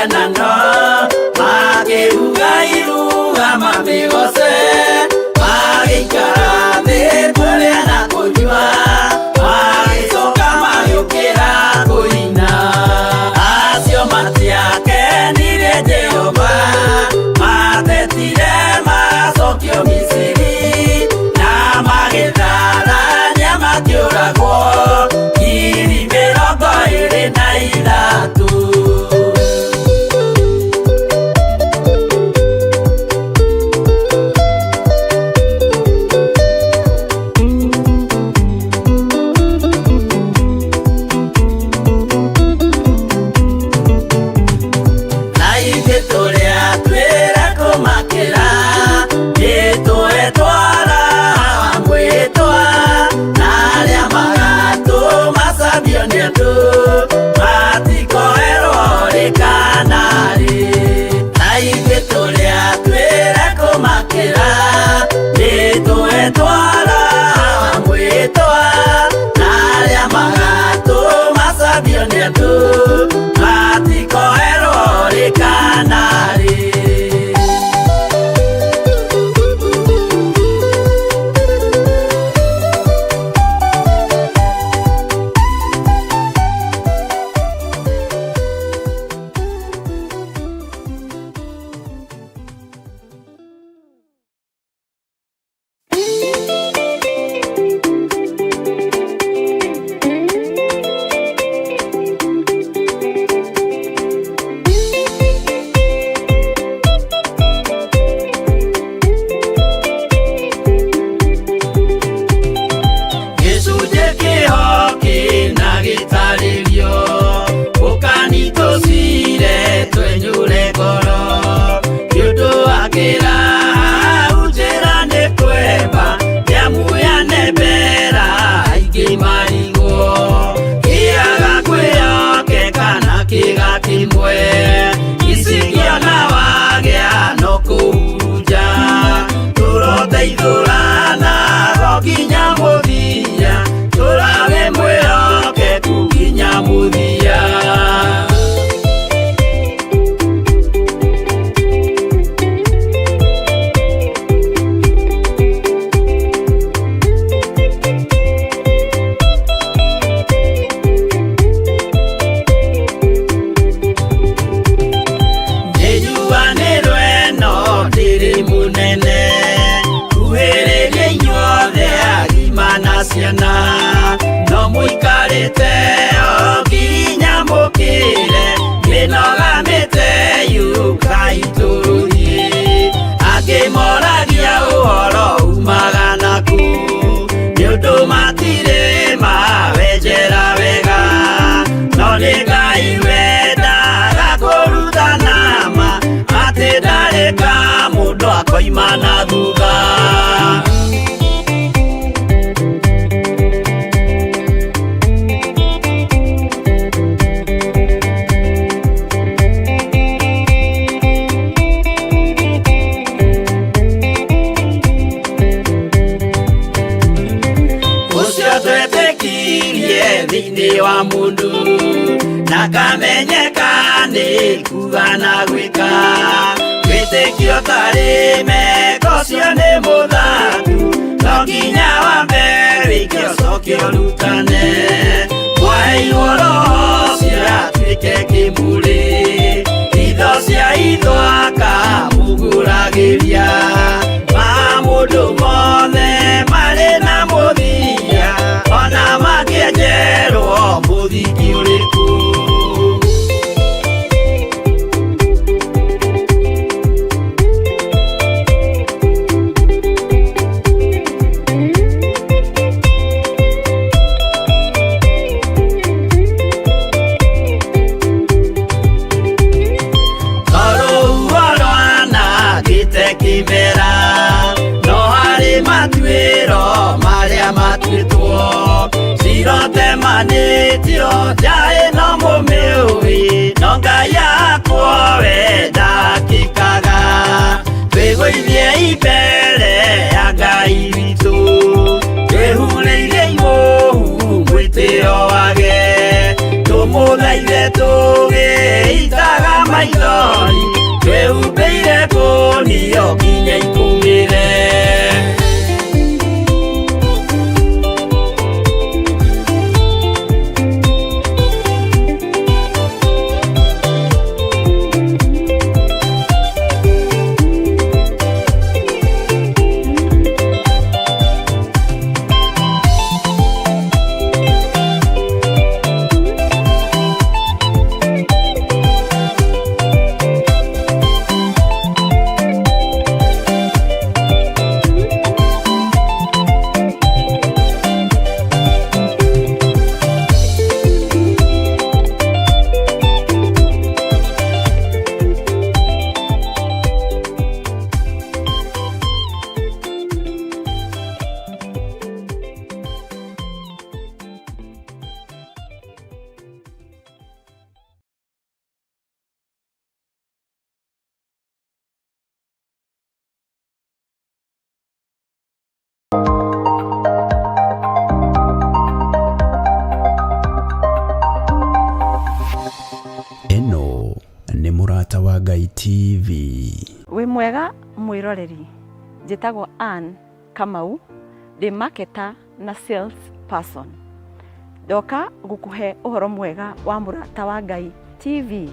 makenano makiuga iruga mabigose magikara thĩ kũrĩa na kũnyua magicoka magĩũkĩra kũina acio matiakenirie Jehova matetire magacokio Misiri na magĩtharania makĩũragwo ngiri 23. No muikarite okinya mukire minogamite yukaituri akimoragia uhoro umaga naku niundu matire mawenjera wega no ni Ngai wendaga kũruta nama atĩ ndareka mũndũ akoima na thutha. Thĩinĩ wa mũndũ na kamenyeka nĩ kuga na gwĩka wĩtĩkio tarĩ meko cio nĩ mũthatu no nginya wambe wĩke ũcoke ũrutane waheirwo roho ciatuĩke kĩmũrĩ itho cia itho akamũgũragĩria ma mũndũ mothe marĩ na mũthia ona makĩenjerwo mũthingi ũrĩkũ. Kĩmera no harĩ matuĩro marĩa matuĩtwo cirotemanĩtio njaĩ no mũmĩũĩ no Ngai akwo we ndakĩkaga twĩgũithie imbere ya Ngai witũ twĩhurĩire imũhu mwĩtĩo wage tũmũthaithe tũgĩitaga maitho Murata wa Ngai TV. Wi mwega mwiroreri, njitagwo Ann Kamau, ndi marketer na sales person. Ndoka gukuhe uhoro mwega wa Murata wa Ngai TV,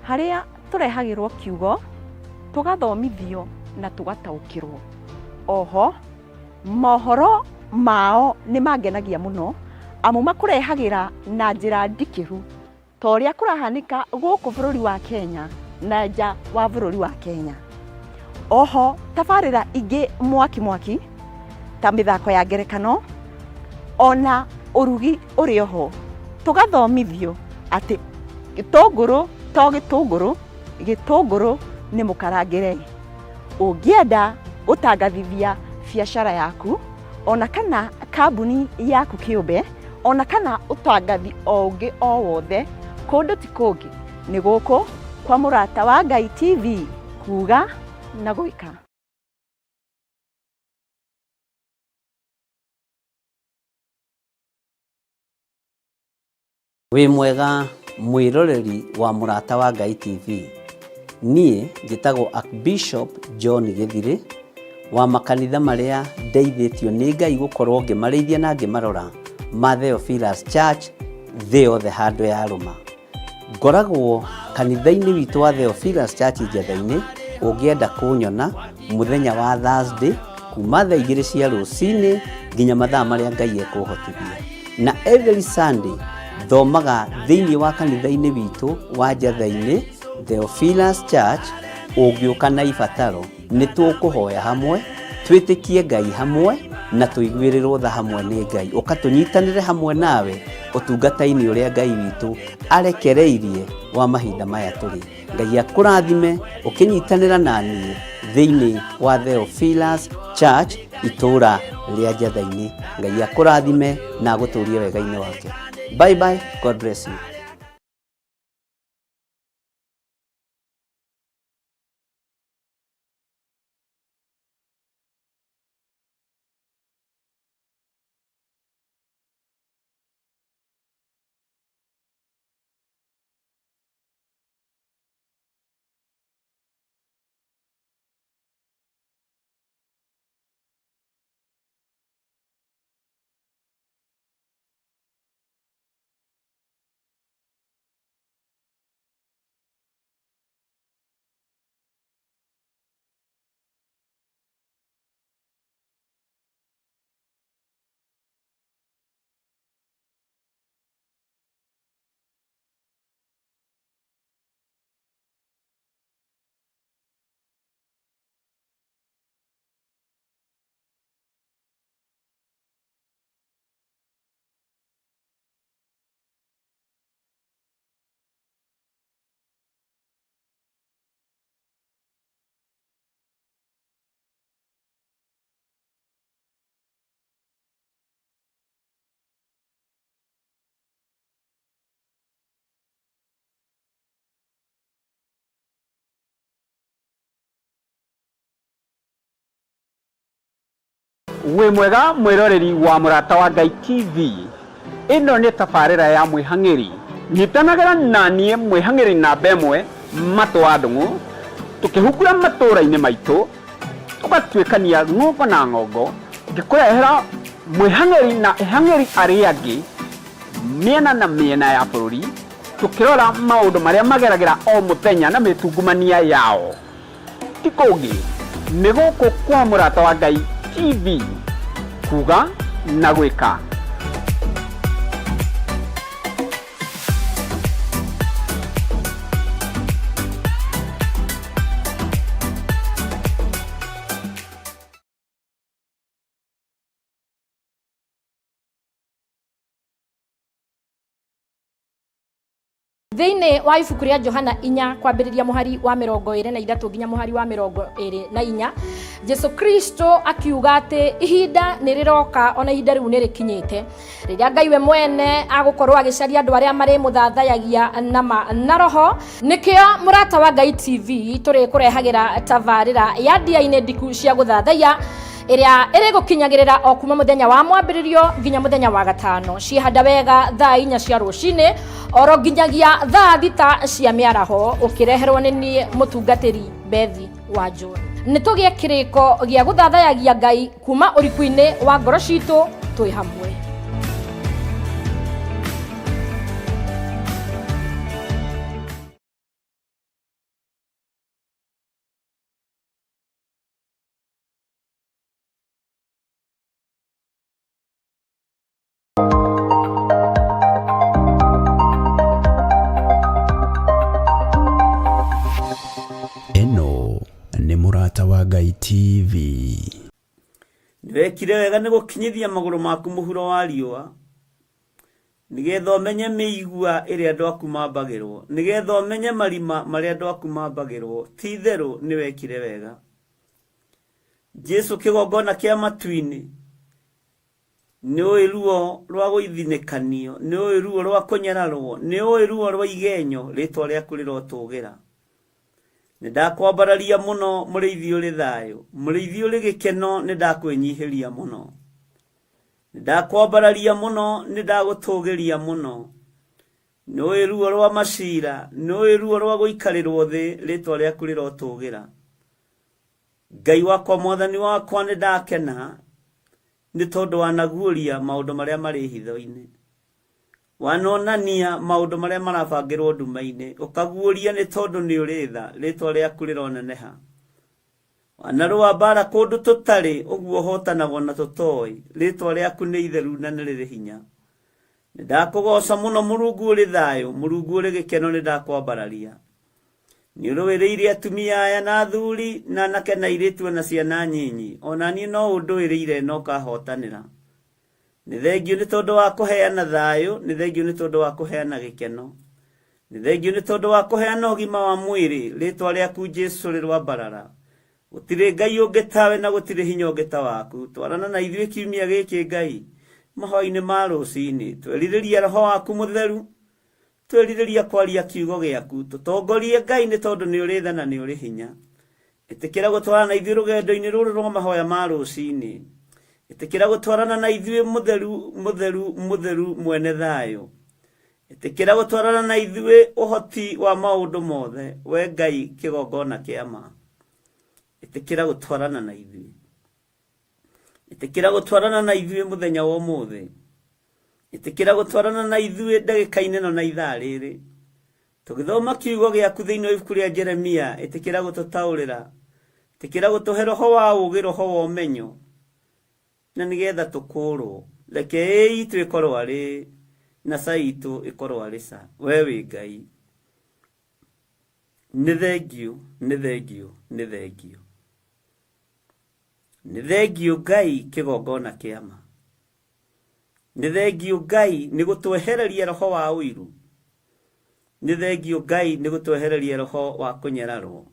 haria turehagirwo kiugo, tugathomithio na tugataukirwo. Oho mohoro mao ni mangenagia muno, amu makurehagira na njira ndikiru toria kurahanika guku bururi wa Kenya na nja wa bururi wa Kenya. Oho tabarira ingi mwaki ta mithako ya ngerekano ona urugi uri oho, tugathomithio ati gitunguru ni mukarangire. Ungienda gutangathithia biashara yaku ona kana kambuni yaku kiumbe, ona kana utangathi ongi o wothe kundu ti kungi ni guku kwa Murata wa Ngai TV, kuga na guika. Wi mwega mwiroreri wa Murata wa Ngai TV. Nie njitagwo Archbishop John Githiri wa makanitha maria ndeithĩtio nĩ Ngai gukorwo ngimarĩithia na ngimarora ma Theophilus Church the handũ ya Rũma. Ngoragwo kanitha-inĩ witũ wa Theophilus Church Njatha-inĩ. Ũngĩenda kũnyona mũthenya wa Thursday kuma thaa 2 cia rũcinĩ nginya mathaa marĩa Ngai ekũhotithia. Na every Sunday thomaga thĩinĩ wa kanitha-inĩ witũ wa Njatha-inĩ Theophilus Church. Ũngĩũka na ibataro nĩ tũkũhoya hamwe, twĩtĩkie Ngai hamwe na tũiguĩrĩrwo tha hamwe nĩ Ngai. Ũkatũnyitanĩre hamwe nawe ũtungata-inĩ ũrĩa Ngai witũ arekereirie wa mahinda maya tũrĩ. Ngai akũrathime ũkĩnyitanĩra na niĩ thĩinĩ wa Theophilus Church itũra rĩa Njatha-inĩ. Ngai akũrathime na agũtũrie wega-inĩ wake. Bye bye, God bless you. Wi mwega mwiroreri wa Murata wa Ngai TV. Ino ni tabarĩra ya mwĩhang'ĩri. Nyitanagĩra na niĩ mwĩhang'ĩri namba ĩmwe Matũ wa Ndung'u, tukĩhungura matũũra-inĩ maitũ, tũgatuĩkania ng'ongo na ng'ongo, ngĩkũrehera mwĩhang'ĩri na ehang'ĩri arĩa angĩ mĩena na mĩena ya bũrũri, tukĩrora maũndũ marĩa mageragĩra o mũthenya na mĩtungumania yao. Ti kũngĩ nĩ gũkũ kwa Murata wa Ngai TV, kuga na gwĩka. Thĩinĩ wa ibuku rĩa Johana 4 kwambĩrĩria mũhari wa 23 nginya mũhari wa 24, Jesu Kristo akiuga atĩ ihinda nĩ rĩroka, ona ihinda rĩu nĩ rĩkinyĩte, rĩrĩa Ngai we mwene agũkorwo agĩcaria andũ arĩa marĩ mũthathayagia na roho. Nĩkĩo Murata wa Ngai TV tũrĩ kũrehagĩra tabarĩra ya ndiainĩ ndiku cia gũthathaya iria iri gukinyagirira o kuma muthenya wa mwambiririo nginya muthenya wa gatano ciihanda wega thaa 4 cia rucini oro nginyagia thaa 6 cia miaraho ukireherwo ni nie mutungatiri Bethi Wanjũ. Nitugie kiriko gia guthathayagia Ngai kuma urikuini wa ngoro citu twi hamwe. Eno nĩ Mũrata wa Ngai TV. Nĩwekire wega nĩ gũkinyithia magũrũ maku mũhuro wa riũa, nĩgetha ũmenye mĩigua ĩrĩa andũ aku mambagĩrwo, nĩgetha ũmenye marima marĩa andũ aku mambagĩrwo. Ti itherũ nĩwekire wega. Jesu kĩgongona kĩa matu-inĩ, nĩũĩ ruo rwa gũithinĩkanio, nĩũĩ ruo rwa kũnyararwo, nĩũĩ ruo rwa igenyo, rĩtwa rĩaku rĩrotũgĩra. Nĩndakwambararia mũno mũrĩithi ũrĩ thayũ, mũrĩithi ũrĩ gĩkeno nĩndakwĩnyihĩria mũno. Nĩndakwambararia mũno, nĩndagũtũgĩria mũno. Nĩũĩ ruo rwa macira, nĩũĩ ruo rwa gũikarĩrwo thĩ, rĩtwa rĩaku rĩrotũgĩra. Ngai wakwa Mwathani wakwa nĩndakena nĩ tondũ wanaguũria maũndũ marĩa marĩ hitho-inĩ, wanonania maũndũ marĩa marabangĩrwo nduma-inĩ, ũkaguũria nĩ tondũ nĩ ũrĩ tha, rĩtwa rĩaku rĩroneneha. Wanarũa mbara kũndũ tũtarĩ, ũguo ũhotanagwo na tũtoĩ, rĩtwa rĩaku nĩ itheru na nĩ rĩrĩ hinya. Nĩndakũgoca mũno Mũrungu ũrĩ thayũ, Mũrungu ũrĩ gĩkeno nĩndakwambararia. Nĩũrũĩrĩire atumia aya na athuri na anake na airĩtu na ciana nyinyi, ona niĩ no ũndũĩrĩire na ũkahotanĩra. Nĩ thengio nĩ tondũ wa kũheana thayũ, nĩ thengio nĩ tondũ wa kũheana gĩkeno, nĩ thengio nĩ tondũ wa kũheana ũgima wa mwĩrĩ, rĩtwa rĩaku Jesu rĩrwambarara. Gũtirĩ Ngai ũngĩ tawe na gũtirĩ hinya ũngĩ ta waku. Twarana na ithuĩ kiumia gĩkĩ Ngai, mahoya-inĩ ma rũcinĩ, twerirĩria Roho waku Mũtheru, twerirĩria kwaria kiugo gĩaku, tũtongorie Ngai nĩ tondũ nĩ ũrĩ tha na nĩ ũrĩ hinya. Ĩtĩkĩra gũtwarana na ithuĩ rũgendo-inĩ rũrũ rwa mahoya ma rũcinĩ, ĩtĩkĩra gũtwarana na ithuĩ Mũtheru, Mũtheru, Mũtheru mwene thayũ. Ĩtĩkĩra gũtwarana na ithuĩ ũhoti wa maũndũ mothe, we Ngai kĩgongona kĩa ma. Ĩtĩkĩra gũtwarana na ithuĩ, ĩtĩkĩra gũtwarana na ithuĩ mũthenya wa ũmũthĩ, ĩtĩkĩra gũtwarana na ithuĩ ndagĩka-inĩ ĩno na ithaa rĩrĩ. Tũgĩthoma kiugo gĩaku thĩinĩ wa ibuku rĩa Jeremia, ĩtĩkĩra gũtũtaũrĩra, ĩtĩkĩra gũtũhe roho wa ũũgĩ, roho wa ũmenyo, na nĩgetha tũkũũrwo. Reke ĩĩ itũ ĩkorwo arĩ na ca itũ ĩkorwo arĩ ca. We wĩ Ngai. Nĩ thengio, nĩ thengio, nĩ thengio. Nĩ thengio Ngai kĩgongona kĩa ma. Nĩ thengio Ngai nĩ gũtwehereria roho wa ũiru. Nĩ thengio Ngai nĩ gũtwehereria roho wa kũnyararwo.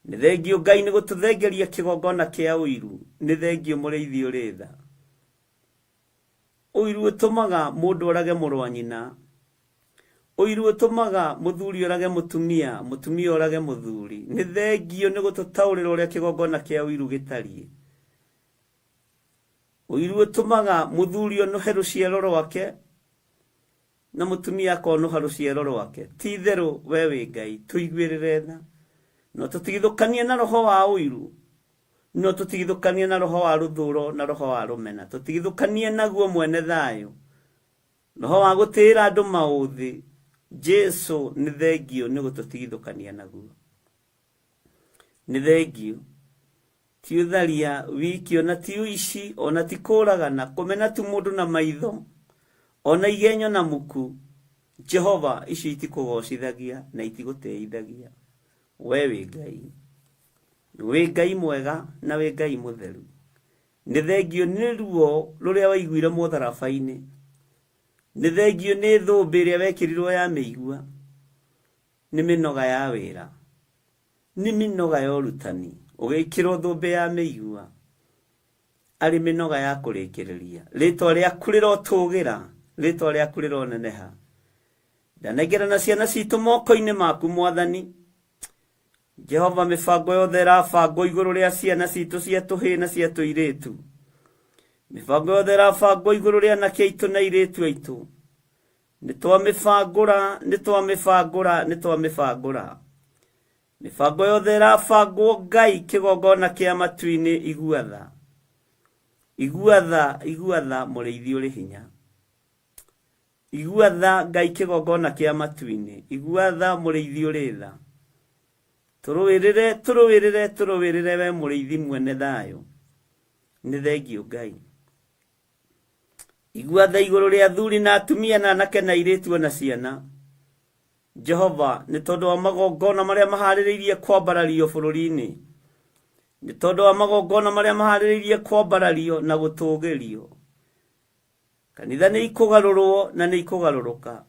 Nĩ thengio Ngai nĩ gũtũthengeria kĩgongona kĩa ũiru. Nĩ thengio mũrĩithi ũrĩ tha. Ũiru ũtũmaga mũndũ orage mũrũ wa nyina. Ũiru ũtũmaga mũthuri orage mũtumia, mũtumia orage mũthuri. Nĩ thengio nĩ gũtũtaũrĩra ũrĩa kĩgongona kĩa ũiru gĩtariĩ. Ũiru ũtũmaga mũthuri onohe rũciaro rwake na mũtumia akonoha rũciaro rwake. Ti itherũ we wĩ Ngai, tũiguĩrĩre tha. No tũtigithũkanie na roho wa ũiru, no tũtigithũkanie na roho wa rũthũũro na roho wa rũmena. Tũtigithũkanie naguo mwene thayũ, roho wa gũtĩĩra andũ maũthĩ. Jesu nĩ thengio nĩ gũtũtigithũkania naguo. Nĩ thengio ti ũtharia wiki, ona ti ũici, ona ti kũũragana, kũmena tu mũndũ na maitho, ona igenyo na muku. Jehova, ici itikũgocithagia na itigũteithagia. We wĩ Ngai, wĩ Ngai mwega na wĩ Ngai mũtheru. Nĩ thengio nĩ ruo rũrĩa waiguire mũtharaba-inĩ. Nĩ thengio nĩ thũmbĩ ĩrĩa wekĩrirwo ya mĩigua. Nĩ mĩnoga ya wĩra, nĩ mĩnoga ya ũrutani, ũgĩkĩrwo thũmbĩ ya mĩigua. Arĩ mĩnoga ya kũrĩkĩrĩria. Rĩtwa rĩaku rĩrotũgĩra, rĩtwa rĩaku rĩroneneha. Ndanengera na ciana citũ moko-inĩ maku Mwathani. Jehova mibango yothe ĩrabangwo igũrũ rĩa ciana citũ cia tũhĩĩ na cia tũirĩtu, mibango yothe ĩrabangwo igũrũ rĩa anake aitũ na airĩtu aitũ, nĩtwamĩbangũra mibango yothe ĩrabangwo Ngai kĩgongona kĩa matu-inĩ iguatha mũrĩithi ũrĩ hinya, iguatha Ngai kĩgongona kĩa matu-inĩ, iguatha mũrĩithi ũrĩ tha, tũrũwĩrĩre we mũrĩithi mwene thayũ, nĩ thengio Ngai. Iguatha igũrũ rĩa athuri na atumia na anake na airĩtu na ciana, Jehova, nĩ tondũ wa magongona marĩa maharĩrĩirie kwambarario bũrũri-inĩ, nĩ tondũ wa magongona marĩa maharĩrĩirie kwambarario na gũtũgĩrio. Kanitha nĩ ikũgarũrwo na nĩ ikũgarũrũka,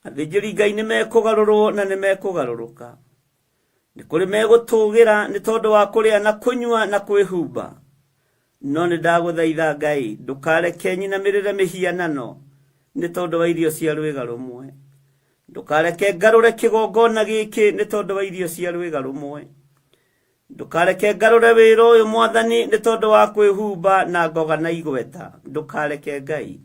athĩnjĩri Ngai nĩ mekũgarũrwo na nĩ mekũgarũrũka, nĩ kũrĩ megũtũgĩra nĩ tondũ wa kũrĩa na kũnyua na kwĩhumba. No nĩ ndagũthaitha Ngai, ndũkareke nyinamĩrĩre mĩhianano nĩ tondũ wa irio cia rwĩga rũmwe, ndũkareke ngarũre kĩgongona gĩkĩ nĩ tondũ wa irio cia rwĩga rũmwe, ndũkareke ngarũre wĩra ũyũ Mwathani nĩ tondũ wa kwĩhumba na ngoga na igweta, ndũkareke Ngai.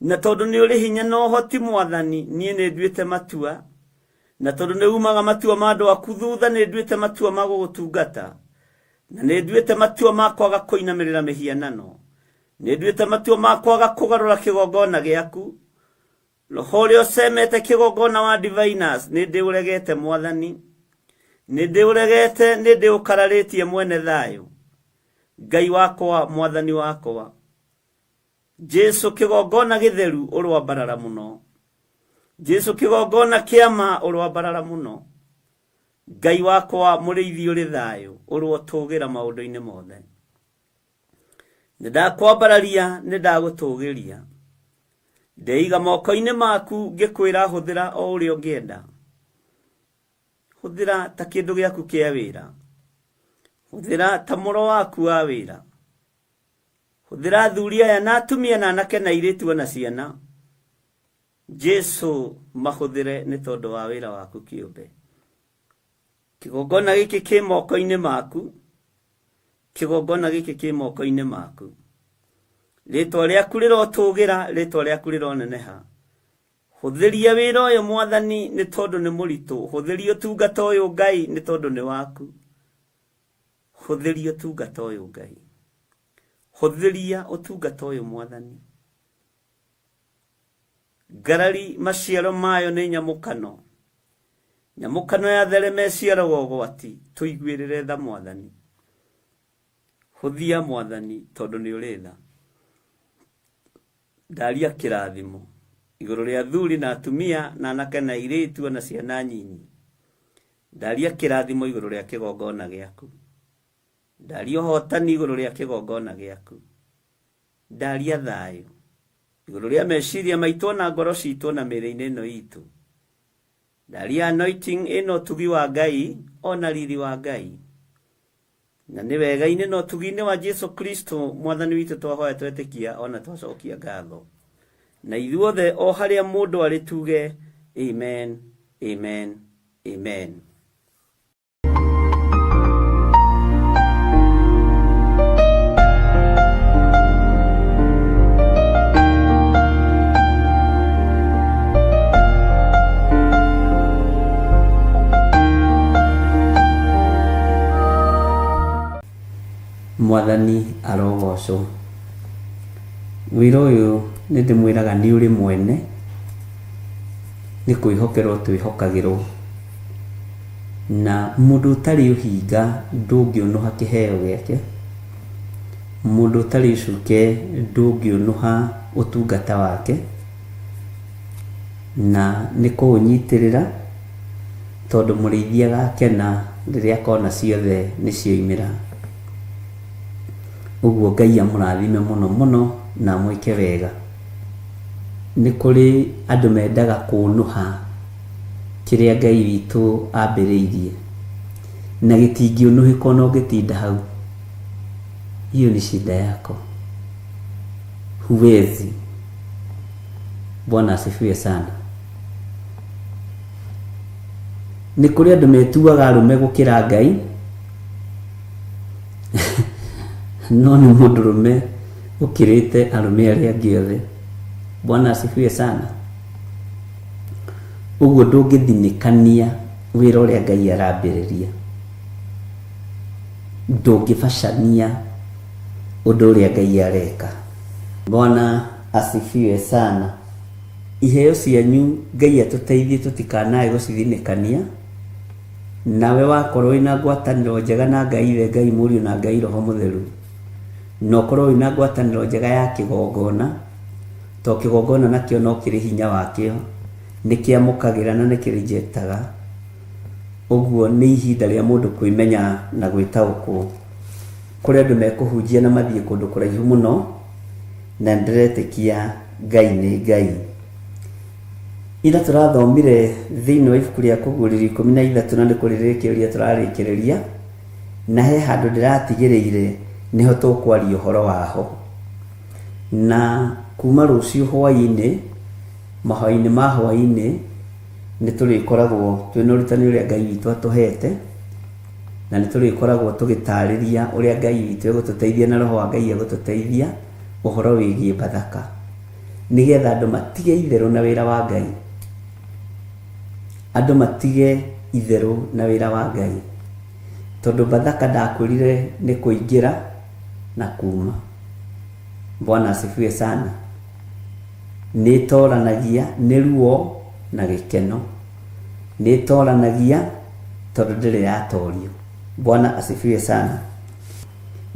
Na tondũ nĩ ũrĩ hinya na ũhoti Mwathani, niĩ nĩ nduĩte matua, na tondũ nĩ umaga matua ma andũ aku thutha, nĩ nduĩte matua ma gũgũtungata, na nĩ nduĩte matua ma kwaga kũinamĩrĩra mĩhianano, nĩ nduĩte matua ma kwaga kũgarũra kĩgongona gĩaku. Roho ũrĩa ũcemete kĩgongona wa diviners nĩ ndĩũregete Mwathani, nĩ ndĩũregete, nĩ ndĩũkararĩtie mwene thayũ, Ngai wakwa, Mwathani wakwa. Jesu kĩgongona gĩtheru ũrwambarara mũno, Jesu kĩgongona kĩama ũrwambarara mũno, Ngai wakwa mũrĩithi ũrĩ thayũ ũrwotũgĩra maũndũ-inĩ mothe. Nĩ ndakwambararia, nĩ ndagũtũgĩria, ndeiga moko-inĩ maku ngĩkwĩra hũthĩra o ũrĩa ũngĩenda, hũthĩra ta kĩndũ gĩaku kĩa wĩra, hũthĩra ta mũro waku wa wĩra, hũthĩra athuri aya na atumia na anake na airĩtu na ciana, Jesu mahũthĩre nĩ tondũ wa wĩra waku kĩũmbe. Kĩgongona gĩkĩ kĩ moko-inĩ maku, kĩgongona gĩkĩ kĩ moko-inĩ maku, rĩtwa rĩaku rĩrotũgĩra, rĩtwa rĩaku rĩroneneha. Hũthĩria wĩra ũyũ Mwathani nĩ tondũ nĩ mũritũ, hũthĩria ũtungata ũyũ Ngai nĩ tondũ nĩ waku, hũthĩria ũtungata ũyũ Ngai, hũthĩria ũtungata ũyũ Mwathani. Ngarari maciaro mayo nĩ nyamũkano, nyamũkano ya thereme ciaraga ũgwati, tũiguĩrĩre tha Mwathani, hũthia Mwathani tondũ nĩ ũrĩ tha. Ndaria kĩrathimo igũrũ rĩa athuri na atumia na anake na airĩtu na ciana nyinyi, ndaria kĩrathimo igũrũ rĩa kĩgongona gĩaku, ndaria ũhotani igũrũ rĩa kĩgongona gĩaku, ndaria thayũ igũrũ rĩa meciria maitũ na ngoro citũ na mĩĩrĩ-inĩ ĩno itũ, ndaria anointing ĩno ũtugi wa Ngai ona riri wa Ngai, na nĩ wega-inĩ na ũtugi-inĩ wa Jesu Kristo Mwathani witũ twahoya twetĩkia ona twacokia ngatho, na ithuothe o harĩa mũndũ arĩ tuge amen, amen, amen. Mwathani arogocwo. Wĩra ũyũ nĩ ndĩmwĩraga nĩ ũrĩ mwene, nĩ kwĩhokerwo twĩhokagĩrwo, na mũndũ ũtarĩ ũhinga ndũngĩũnũha kĩheo gĩake, mũndũ ũtarĩ ũcuke ndũngĩũnũha ũtungata wake, na nĩ kũũnyitĩrĩra tondũ mũrĩithia agakena rĩrĩa akona ciothe nĩ cioimĩra. Ũguo Ngai amũrathime mũno mũno na mwĩke wega. Nĩ kũrĩ andũ mendaga kũnũha kĩrĩa Ngai witũ ambĩrĩirie, na gĩtingĩũnũhĩka ona ũngĩtinda hau. Hiyo ni shida yako, huwezi. Bwana asifiwe sana. nĩ kũrĩ andũ metuaga arũme gũkĩra Ngai no nĩ mũndũrũme ũkĩrĩte arũme arĩa angĩ othe. Bwana asifiwe sana. Ũguo ndũngĩthinĩkania wĩra ũrĩa Ngai arambĩrĩria, ndũngĩbacania ũndũ ũrĩa Ngai areka. Bwana asifiwe sana. Iheo cianyu Ngai atũteithie tũtikanae gũcithinĩkania. Nawe wakorwo wĩna ngwatanĩro njega na Ngai Ithe, Ngai Mũriũ na Ngai Roho Mũtheru, na ũkorwo wĩna ngwatanĩro njega ya kĩgongona, to kĩgongona nakĩo no kĩrĩ hinya wakĩo, nĩ kĩamũkagĩra na nĩ kĩrĩjectaga. Ũguo nĩ ihinda rĩa mũndũ kwĩmenya na gwĩtaũkwo. Kũrĩ andũ mekũhunjia na mathiĩ kũndũ kũraihu mũno, na ndĩretĩkia Ngai nĩ Ngai. Ira tũrathomire thĩinĩ wa ibuku rĩa Kũguũrĩrio 13 na nĩ kũrĩrĩkĩrĩria tũrarĩkĩrĩria, na he handũ ndĩratigĩrĩire niho tũkwaria ũhoro waho. Na kuma rũciũ hwaĩ-inĩ, mahoya-inĩ ma hwaĩ-inĩ, nĩ tũrĩkoragwo twĩna ũrutani ũrĩa Ngai witũ atũhete, na nĩ tũrĩkoragwo tũgĩtarĩria ũrĩa Ngai witũ egũtũteithia na Roho wa Ngai egũtũteithia ũhoro wĩgiĩ Bathaka, nĩgetha andũ matige itherũ na wĩra wa Ngai. Andũ matige itherũ na wĩra wa Ngai, tondũ Bathaka ndakwĩrire nĩ kũingĩra na kuma. Bwana asifiwe sana. Nĩ toranagia nĩ ruo na gĩkeno, nĩ toranagia tondũ ndĩrĩ yatorio. Bwana asifiwe sana.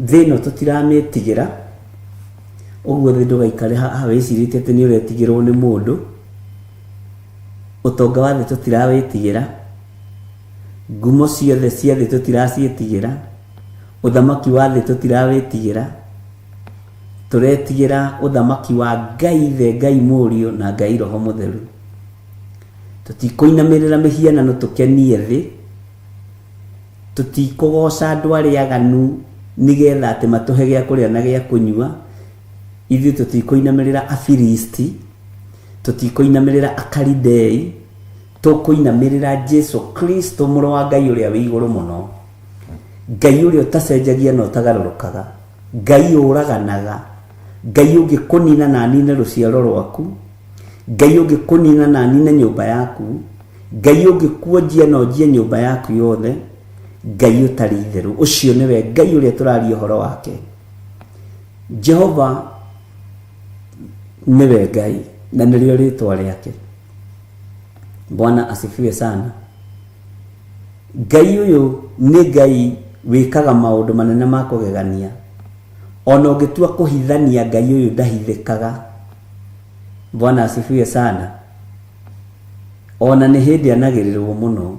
Thĩno tũtiramĩtigĩra, ũguo thĩ ndũgaikare haha wĩcirĩtie atĩ nĩ ũretigĩrwo nĩ mũndũ. Ũtonga wa thĩ tũtirawĩtigĩra, ngumo ciothe cia thĩ tũtiraciĩtigĩra, ũthamaki wa thĩ tũtirawĩtigĩra. Tũretigĩra ũthamaki wa Ngai Ithe, Ngai Mũriũ na Ngai Roho Mũtheru. Tũtikũinamĩrĩra mĩhianano tũkenie thĩ, tũtikũgoca andũ arĩa aganu nĩgetha atĩ matũhe gĩa kũrĩa na gĩa kũnyua. Ithuĩ tũtikũinamĩrĩra Afilisti, tũtikũinamĩrĩra Akalidei, tũkũinamĩrĩra Jesu Kristo, mũrũ wa Ngai ũrĩa wĩ igũrũ mũno, Ngai ũrĩa ũtacenjagia na ũtagarũrũkaga, Ngai ũraganaga, Ngai ũngĩkũnina na anine rũciaro rwaku, Ngai ũngĩkũnina na anine nyũmba yaku, Ngai ũngĩkuonjia na ũnjie nyũmba yaku yothe, Ngai ũtarĩ itherũ. Ũcio nĩwe Ngai ũrĩa tũraria ũhoro wake. Jehova nĩwe Ngai na nĩrĩo rĩtwa rĩake. Bwana asifiwe sana. Ngai ũyũ nĩ Ngai wĩkaga maũndũ manene ma kũgegania. Ona ũngĩtua kũhithania Ngai ũyũ ndahithĩkaga. Bwana asifiwe sana. Ona nĩ hĩndĩ anagĩrĩrwo mũno.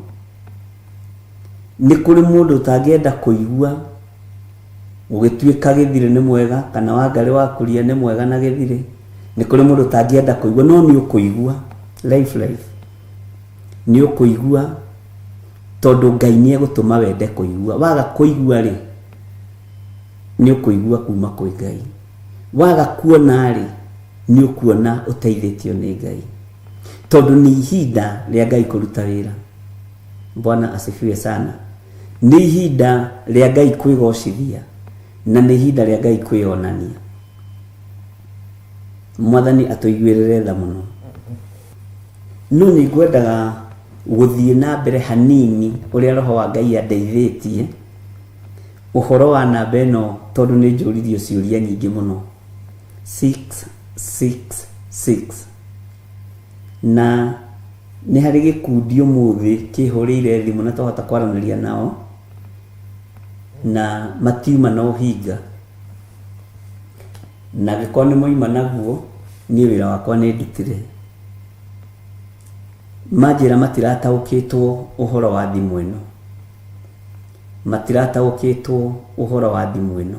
Nĩ kũrĩ mũndũ ũtangĩenda kũigua ũgĩtuĩka gĩthirĩ nĩ mwega, kana Wangarĩ wa Kuria nĩ mwega na gĩthirĩ. Nĩ kũrĩ mũndũ ũtangĩenda kũigua, no nĩ ũkũigua life nĩ ũkũigua, tondũ Ngai nĩ egũtũma wende kũigua. Waga kũigua rĩ, nĩ ũkũigua kuma kwĩ Ngai. Waga kuona rĩ, nĩ ũkuona ũteithĩtio nĩ Ngai, tondũ nĩ ihinda rĩa Ngai kũruta wĩra. Bwana asifiwe sana. Nĩ ihinda rĩa Ngai kwĩgocithia, na nĩ ihinda rĩa Ngai kwĩonania. Mwathani atũiguĩrĩre tha mũno. No nĩ ngwendaga gũthiĩ na mbere hanini ũrĩa Roho wa Ngai andeithĩtie ũhoro wa namba ĩno, tondũ nĩ njũririo ciũria nyingĩ mũno. 666 na nĩ harĩ gĩkundi ũmũthĩ kĩhũrĩire thimũ na twahota kwaranĩria nao, na matiuma na ũhinga, na gĩkorwo nĩ moima naguo, niĩ wĩra wakwa nĩ ndutire. Manjĩra matirataũkĩtwo ũhoro wa thimũ ĩno, matirataũkĩtwo ũhoro wa thimũ ĩno,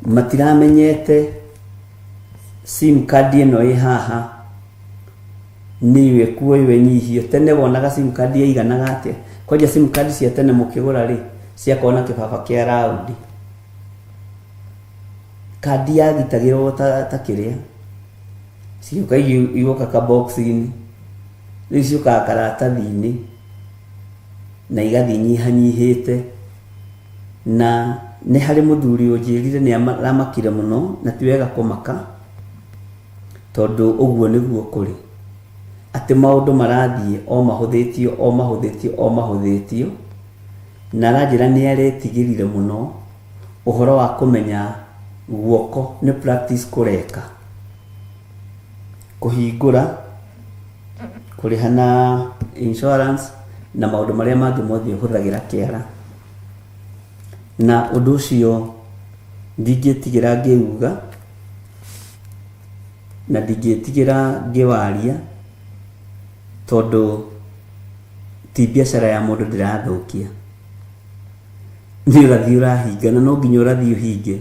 matiramenyete sim card ĩno ĩ haha niwe kuoiwe nyihio. Tene wonaga sim card yaiganaga atĩa? Kwanja sim card cia tene mũkĩgũra rĩ, ciakorwo na kĩbaba kĩa raundi, kandi yagitagĩrwo ta kĩrĩa, cioka igoka ka box-inĩ, nĩciũkaga karatathi-inĩ na igathi nyihanyihĩte, na nĩ harĩ mũthuri ũnjĩrire nĩ aramakire mũno, na ti wega kũmaka tondũ ũguo nĩguo kũrĩ, atĩ maũndũ marathiĩ o mahũthĩtio, na aranjĩra nĩ aretigĩrire mũno ũhoro wa kũmenya guoko nĩ practice kũreka, kũhingũra, kũrĩha na insurance na maũndũ marĩa mangĩ mothe ũhũthagĩra kĩara. Na ũndũ ũcio ndingĩtigĩra ngĩuga na ndingĩtigĩra ngĩwaria, tondũ ti biacara ya mũndũ ndĩrathũkia. Nĩ ũrathi ũrahinga, na no nginya ũrathi ũhinge,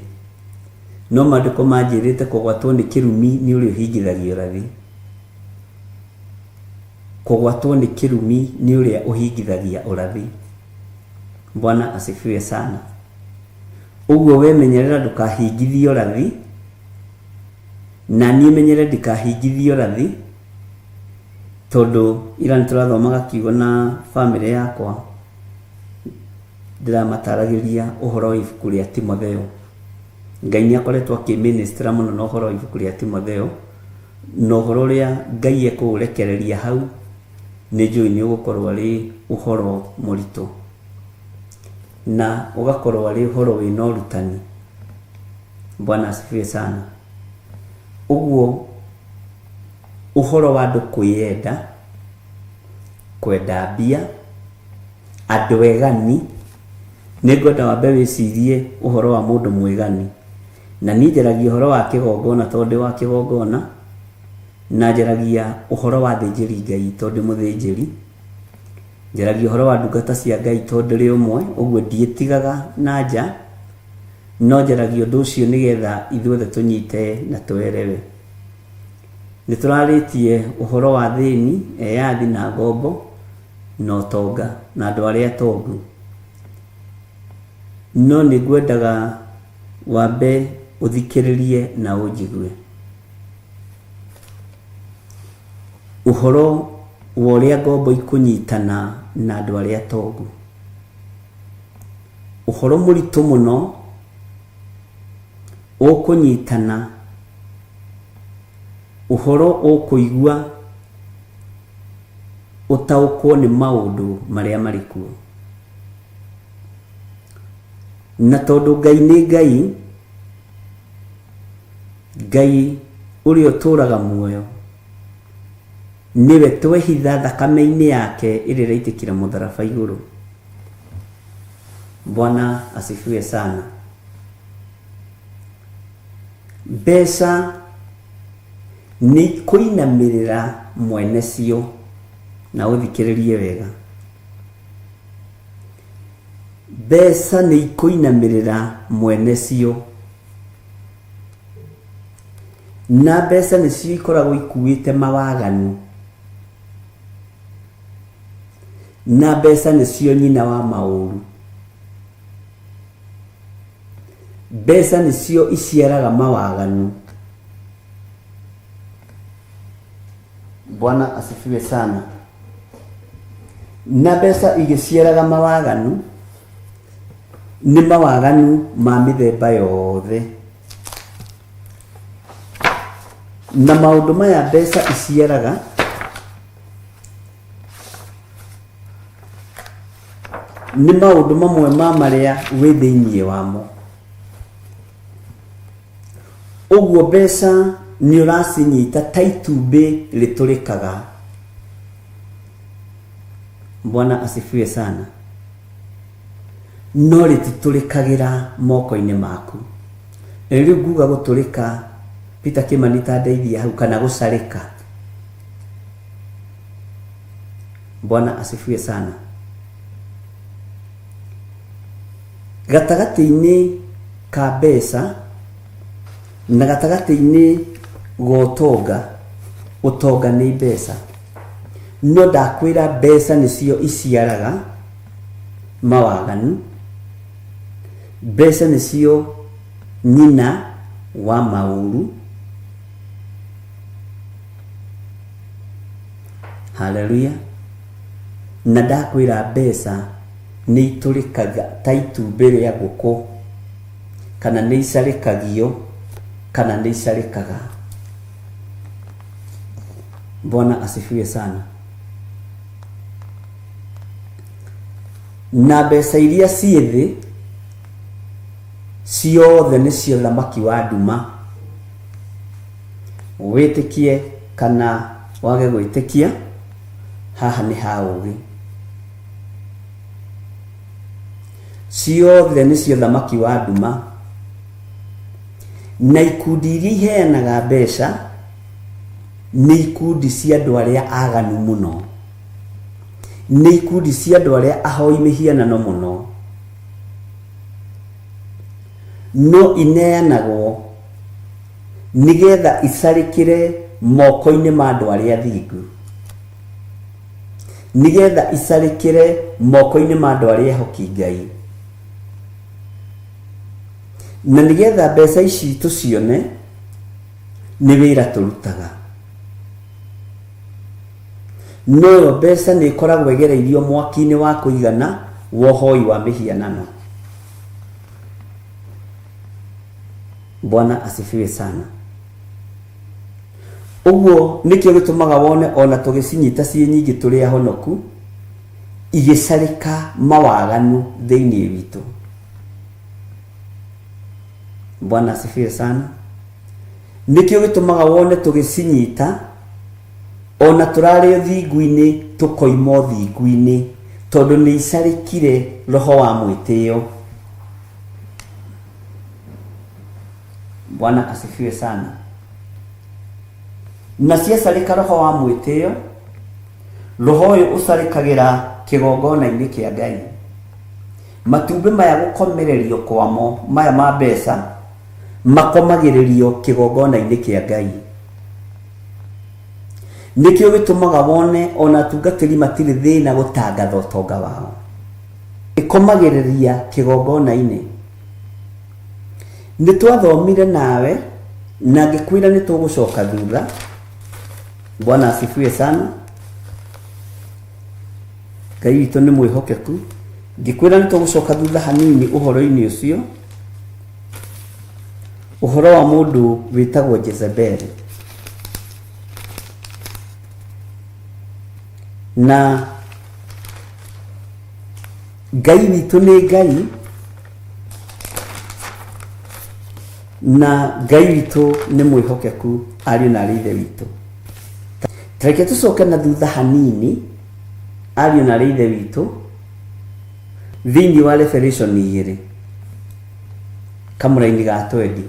no maandĩko manjĩrĩte kũgwatwo nĩ kĩrumi nĩ ũrĩa ũhingithagia ũrathi. Kũgwatwo nĩ kĩrumi nĩ ũrĩa ũhingithagia ũrathi. Bwana asifiwe sana. Ũguo wemenyerera ndũkahingithie ũrathi, na niĩ menyere ndikahingithie ũrathi, tondũ ira nĩtũrathomaga kiugo na family yakwa, ndĩramataragĩria ũhoro wa ibuku rĩa Timotheo. Ngai nĩakoretwo akĩministra mũno na ũhoro wa ibuku rĩa Timotheo, na ũhoro ũrĩa Ngai ekũũrekereria hau nĩ njũĩ nĩ ũgũkorwo arĩ ũhoro mũritũ, na ũgakorwo arĩ ũhoro wĩna ũrutani. Bwana asifiwe sana. Ũguo ũhoro wa andũ kwĩyenda, kwenda mbia, andũ egani, nĩngwenda wambe wĩcirie ũhoro wa mũndũ mwĩgani. Na niĩ njaragia ũhoro wa kĩgongona tondũ wa kĩgongona, na njaragia ũhoro wa thĩnjĩri Ngai tondũ mũthĩnjĩri, njaragia ũhoro wa ndungata cia Ngai tondũ rĩ ũmwe, ũguo ndiĩtigaga na nja, no njaragia ũndũ ũcio nĩgetha ithuothe tũnyite na twerewe. Nĩtũrarĩtie ũhoro wa thĩni, eyathi na ngombo na ũtonga na andũ arĩa atongu, no nĩngwendaga wambe ũthikĩrĩrie na ũnjigue. Ũhoro wa ũrĩa ngombo ikũnyitana na andũ arĩa atongu, ũhoro mũritũ mũno ũkũnyitana, ũhoro ũkũigua ũtaũkwo nĩ maũndũ marĩa marĩ kuo. Na tondũ Ngai nĩ Ngai, Ngai ũrĩa ũtũraga muoyo, niwe twehitha thakame-inĩ yake ĩrĩa ĩraitĩkire mũtharaba igũrũ. Bwana asifiwe sana. Mbeca nĩ kũinamĩrĩra mwene cio, na ũthikĩrĩrie wega. Mbeca nĩ kũinamĩrĩra mwene cio, na mbeca nĩcio ikoragwo ikuĩte mawaganu, na mbeca nĩcio nyina wa maũru. Mbeca nĩcio iciaraga mawaganu. Bwana asifiwe sana. Na mbeca igĩciaraga mawaganu, nĩ mawaganu ma mĩthemba yothe. Na maũndũ maya mbeca iciaraga nĩ maũndũ mamwe ma marĩa wĩ thĩinĩ wamo. Ũguo mbeca nĩ ũracinyita ta itumbĩ rĩtũrĩkaga. Bwana asifiwe sana. No rĩtitũrĩkagĩra moko-inĩ maku. Rĩu nguga gũtũrĩka, Peter Kimani ta ndeithia hau, kana gũcarĩka. Bwana asifiwe sana. Gatagatĩ-inĩ ka mbeca na gatagatĩ-inĩ ga ũtonga nĩ mbeca. No ndakwĩra mbeca nĩcio iciaraga mawaganu. Mbeca nĩcio nyina wa maũru. Haleluya. Na ndakwira mbeca nĩ itũrĩkaga ta itumbĩ rĩa ngũkũ, kana nĩ icarĩkagio, kana nĩ icarĩkaga. Bwana asifiwe sana. Na mbeca iria ciĩ thĩ ciothe nĩcio thamaki wa nduma. Wĩtĩkie kana wage gwĩtĩkia, haha nĩ ha ũgĩ. Ciothe nĩcio thamaki wa nduma. Na ikundi iria iheanaga mbeca nĩ ikundi cia andũ arĩa aganu mũno, nĩ ikundi cia andũ arĩa ahoi mĩhianano mũno. No ineanagwo nigetha icarĩkĩre moko-inĩ ma andũ arĩa athingu, nigetha icarĩkĩre moko-inĩ ma andũ arĩa ehoki Ngai, na nigetha mbeca ici tũcione nĩ wĩra tũrutaga. No mbeca nĩ ikoragwo igereirio mwaki-inĩ wa kũigana wohoi wa mĩhianano. Bwana asifiwe sana. Uguo nikio gitumaga wone ona tugicinyita cie nyingi turi ahonoku igicarika mawaganu thĩinĩ witũ. Bwana asifiwe sana. Nikio gitumaga wone tugicinyita ona turari thingu-inĩ tukoimo thingu-inĩ tondu nĩ icarikire roho wa mwĩtĩo. Bwana asifiwe sana. Na ciacarĩka roho wa mwĩtĩo, roho ũyũ ũcarĩkagĩra kĩgongona-inĩ kĩa Ngai. Matumbĩ maya gũkomererio kwamo maya ma mbeca makomagĩrĩrio kĩgongona-inĩ kĩa Ngai. Nikio gĩtũmaga wone ona tungatĩri matirĩ thĩna gũtangatha ũtonga wao. Ĩkomagĩrĩria kĩgongona-inĩ. Nĩ twathomire nawe na ngĩkwĩra nĩ tũgũcoka thutha. Bwana asifiwe sana. Ngai witũ nĩ mwĩhokeku. Ngĩkwĩra nĩ tũgũcoka thutha hanini ũhoro-inĩ ũcio. Ũhoro wa mũndũ wĩtagwo Jezebel. Na Ngai witũ nĩ Ngai, na Ngai witũ nĩ mwĩhokeku ariũ na arĩ ithe witũ. Tareke tũcoke na thutha hanini ariũ na arĩ ithe witũ thĩinĩ wa Revelation 2 kamũra-inĩ ga 20.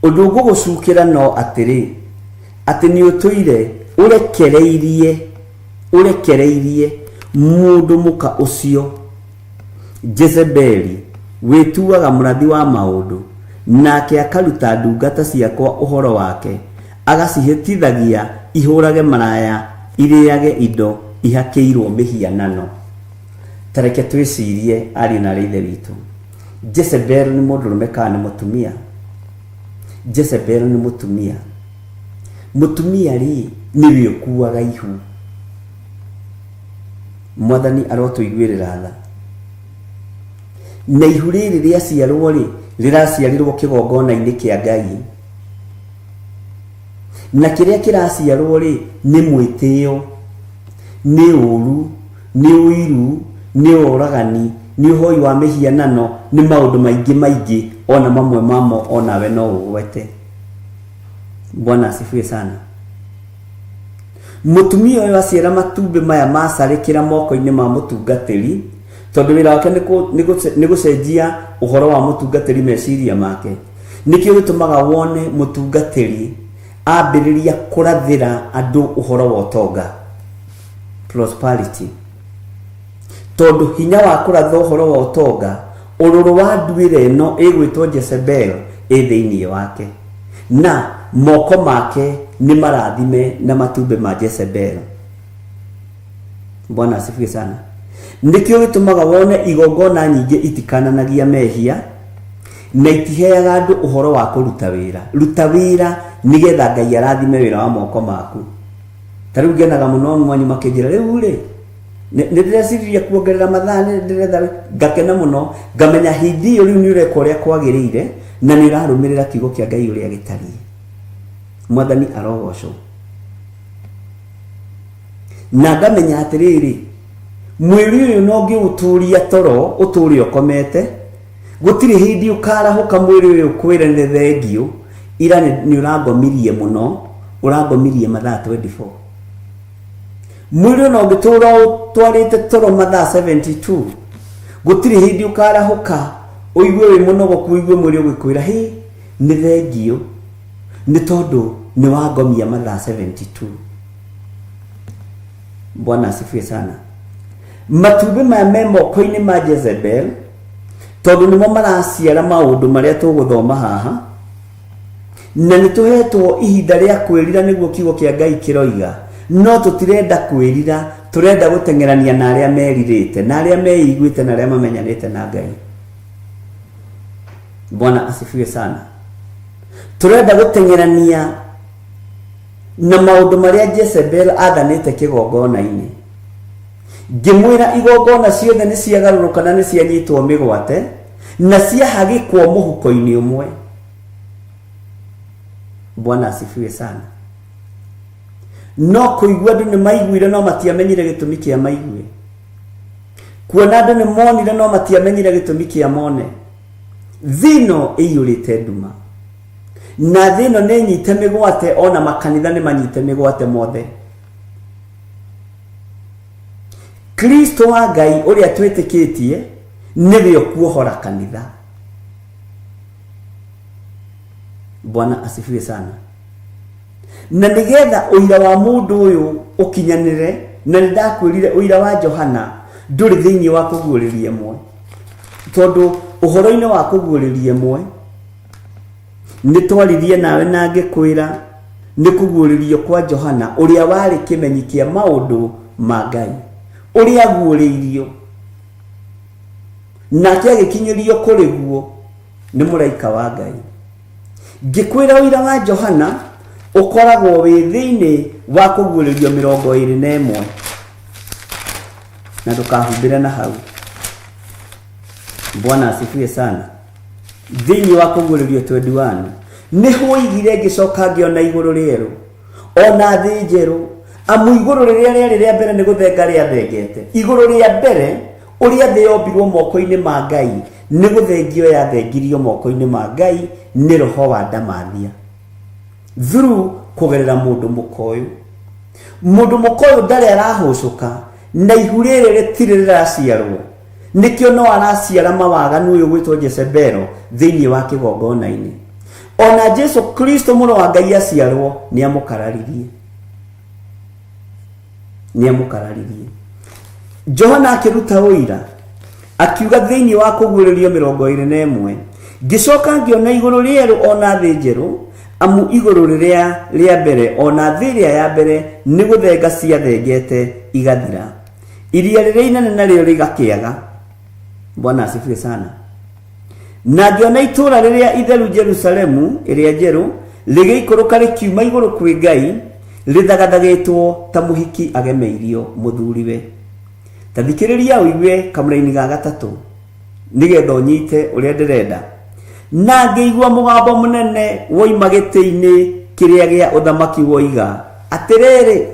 Ũndũ ngũgũcukĩra no atĩrĩ, atĩ nĩ ũtũire ũrekereirie mũndũ mũka ũcio Jezebeli wĩtuaga mũrathi wa maũndũ, nake akaruta ndungata ciakwa ũhoro wake, agacihĩtithagia ihũrage maraya, irĩage indo ihakĩirwo mĩhianano. Tareke twĩcirie ariũ na arĩ ithe witũ, Jezebel nĩ mũndũrũme kana nĩ mũtumia? Jezebel nĩ mũtumia. Mũtumia rĩ nĩwe ũkuaga ihu. Mwathani arotũiguĩrĩra tha. Na ihu rĩrĩ rĩaciarwo rĩ rĩraciarirwo kĩgongona-inĩ kĩa Ngai. Na kĩrĩa kĩraciarwo rĩ nĩ mwĩtĩo, nĩ ũru, nĩ ũiru, nĩ ũragani, nĩ ũhoi wa mĩhianano, nĩ maũndũ maingĩ ona mamwe mamo ona we no ũgwete. Bwana asifiwe sana. Mũtumia ũyũ aciara matumbĩ maya macarĩkĩra moko-inĩ ma mũtungatĩri, tondũ wĩra wake nĩ gũcenjia ũhoro wa mũtungatĩri meciria make. Nikĩo gĩtũmaga wone mũtungatĩri ambĩrĩria kũrathĩra andũ ũhoro wa ũtonga, prosperity. Tondũ hinya wa kũratha ũhoro wa ũtonga, ũrũrũ wa nduĩra ĩno ĩgwĩtwo Jezebel thĩinĩ wake, na moko make nĩ marathime na matumbĩ ma Jezebel. Bwana asifiwe sana. Nikĩo gĩtũmaga wone igongona nyingĩ itikananagia mehia na itiheaga andũ ũhoro wa kũruta wĩra. Ruta wĩra nigetha Ngai arathime wĩra wa moko maku. tariu ngenaga muno mwanyu makinjira riu ri ndireciria kuongerera mathaa ndiretha ngakena muno ngamenya hindi iyo riu ni ureka uria kwagirire na ni rarumirira kiugo kia Ngai uria gitari. Mwathani arogocwo. Na ngamenya atiriri mwiri uyu no ngiuturia toro uturi ukomete gutiri hindi ukarahuka mwiri uyu kwira ni thengio ira ni urangomirie muno urangomirie mathaa 24. Mwiri no ngitura utwarite toro mathaa 72 gutiri hindi ukarahuka uigue wi munogo kuigue mwiri ugikwira hi ni thengio ni tondu ni wangomia mathaa 72. Bwana asifiwe sana. Matumbi ma moko-ini ma Jezebel tondu nimo maraciara maundu maria tuguthoma haha na nituhetwo ihinda ria kwirira niguo kiugo kia Ngai kiroiga no tutirenda kwirira turenda gutengerania na aria meririte na aria meiguite na aria mamenyanite na Ngai. Bwana asifiwe sana. Turenda gutengerania na maundu maria Jezebel athanite kigongona-ini. Ngimwira igongona ciothe ni ciagaruruka na ni cianyitwo migwate na ciahagikwo muhuko-ini umwe. Bwana asifiwe sana. No kuigua andu ni maiguire no matiamenyire gitumi kia maigue. Kuona andu ni monire no matiamenyire gitumi kia mone. Thino iyurite nduma. Na thino ni nyite migwate ona makanitha ni manyite migwate mothe. Kristo wa Ngai uria twitikitie niwe ukuohora kanitha. Bwana asifiwe sana. Na nigetha uira wa mundu uyu ukinyanire na ndakwirire uira wa Johana nduri thiini wa kuguuriria mwe tondu uhoro-ini wa kuguuriria mwe ni twaririe nawe na ngikwira ni kuguuririo kwa Johana uria wari kimenyi kia maundu ma Ngai uria guuriirio na kiagikinyirio kuri guo ni muraika wa Ngai. Ngikwira uira wa Johana ukoragwo wi thiini wa kuguuririo 21 na tukahumbira na hau. Bwana asifiwe sana. Thiini wa kuguuririo 21 ni huigire ngicoka ngiona iguru rieru ona thi njeru amu iguru riria ria mbere ni guthenga ria thengete. Iguru ria mbere uria thi yombirwo moko-ini ma Ngai ni guthengio ya thengirio moko-ini ma Ngai ni roho wa ndamathia through kugerera mundu mukoyu. Mundu mukoyu ndari arahucuka na ihu riri ritiri riraciarwo nikio no araciara mawaganu uyu gwitwo Jezebel thiini wa kigongona-ini. Ona Jesu Kristo muno wa Ngai aciarwo ni amukararirie. Johana akiruta uira akiuga thiini wa kuguuririo 21 ngicoka ngiona iguru rieru ona thi njeru amu iguru riria ria mbere ona thi ria ya mbere ni guthenga cia thengete igathira iria riria inene nario rigakiaga. Bwana asifiwe sana. Na ngiona itura riria itheru Jerusalemu iria njeru rigiikuruka rikiuma iguru kwi Ngai rithagathagetwo ta muhiki agemeirio muthuriwe. Tathikiriria uigue kamuraini ga gatatu nigetha unyite uria ndirenda. Na ngiigua mugambo munene woima giti-ini kiria gia uthamaki woiga atiriri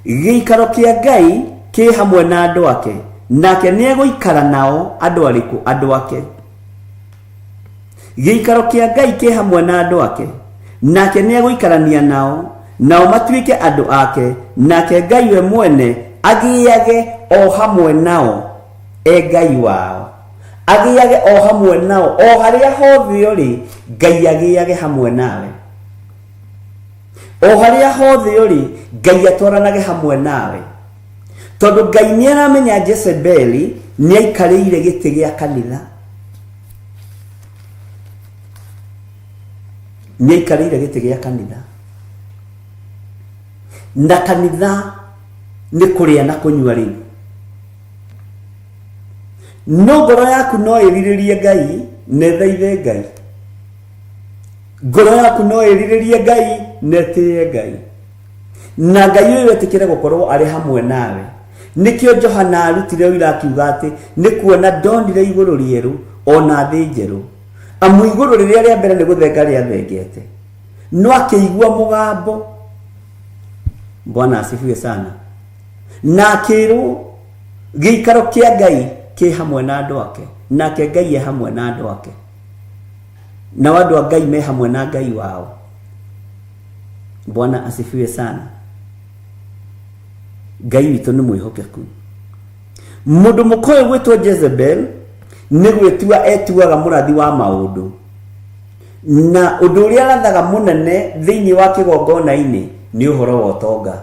giikaro kia Ngai ki hamwe na andu ake nake ni eguikara nao andu ariku andu ake. Giikaro kia Ngai ki hamwe na andu ake nake ni eguikarania nao matuike andu ake nake Ngai we mwene agiage o hamwe nao Ngai wao. Agiage o hamwe nao o haria hothe uri Ngai agiage hamwe nawe. O haria hothe uri Ngai atwaranage hamwe nawe. Tondu Ngai ni aramenya Jezebel ni aikarire giti gia kanitha. Ni aikarire giti gia kanitha. Na kanitha ni kuria na kunyua riu. No ngoro yaku no iriririe Ngai nethaithe Ngai. Ngoro yaku no iriririe Ngai netie Ngai. na Ngai uyu etikire gukorwo ari hamwe nawe. Nikio Johana arutire wira akiuga ati ni kuona ndonire iguru rieru ona thi njeru. Amu iguru riria ria mbere ni guthenga ria thengete, no akĩigua mũgambo. Bwana asifiwe sana. Na akĩrwo gĩikaro kĩa Ngai kĩ hamwe na andũ ake, nake Ngai hamwe na andũ ake, na andũ a Ngai me hamwe na Ngai wao. Bwana asifiwe sana. Ngai witũ nĩ mwĩhokeku. Mũndũ mũkoyo gwĩtwo Jezebel nĩ gwĩtua etuaga mũrathi wa maũndũ, na ũndũ ũrĩa arathaga mũnene thĩinĩ wa kĩgongona-inĩ nĩ ũhoro wa ũtonga.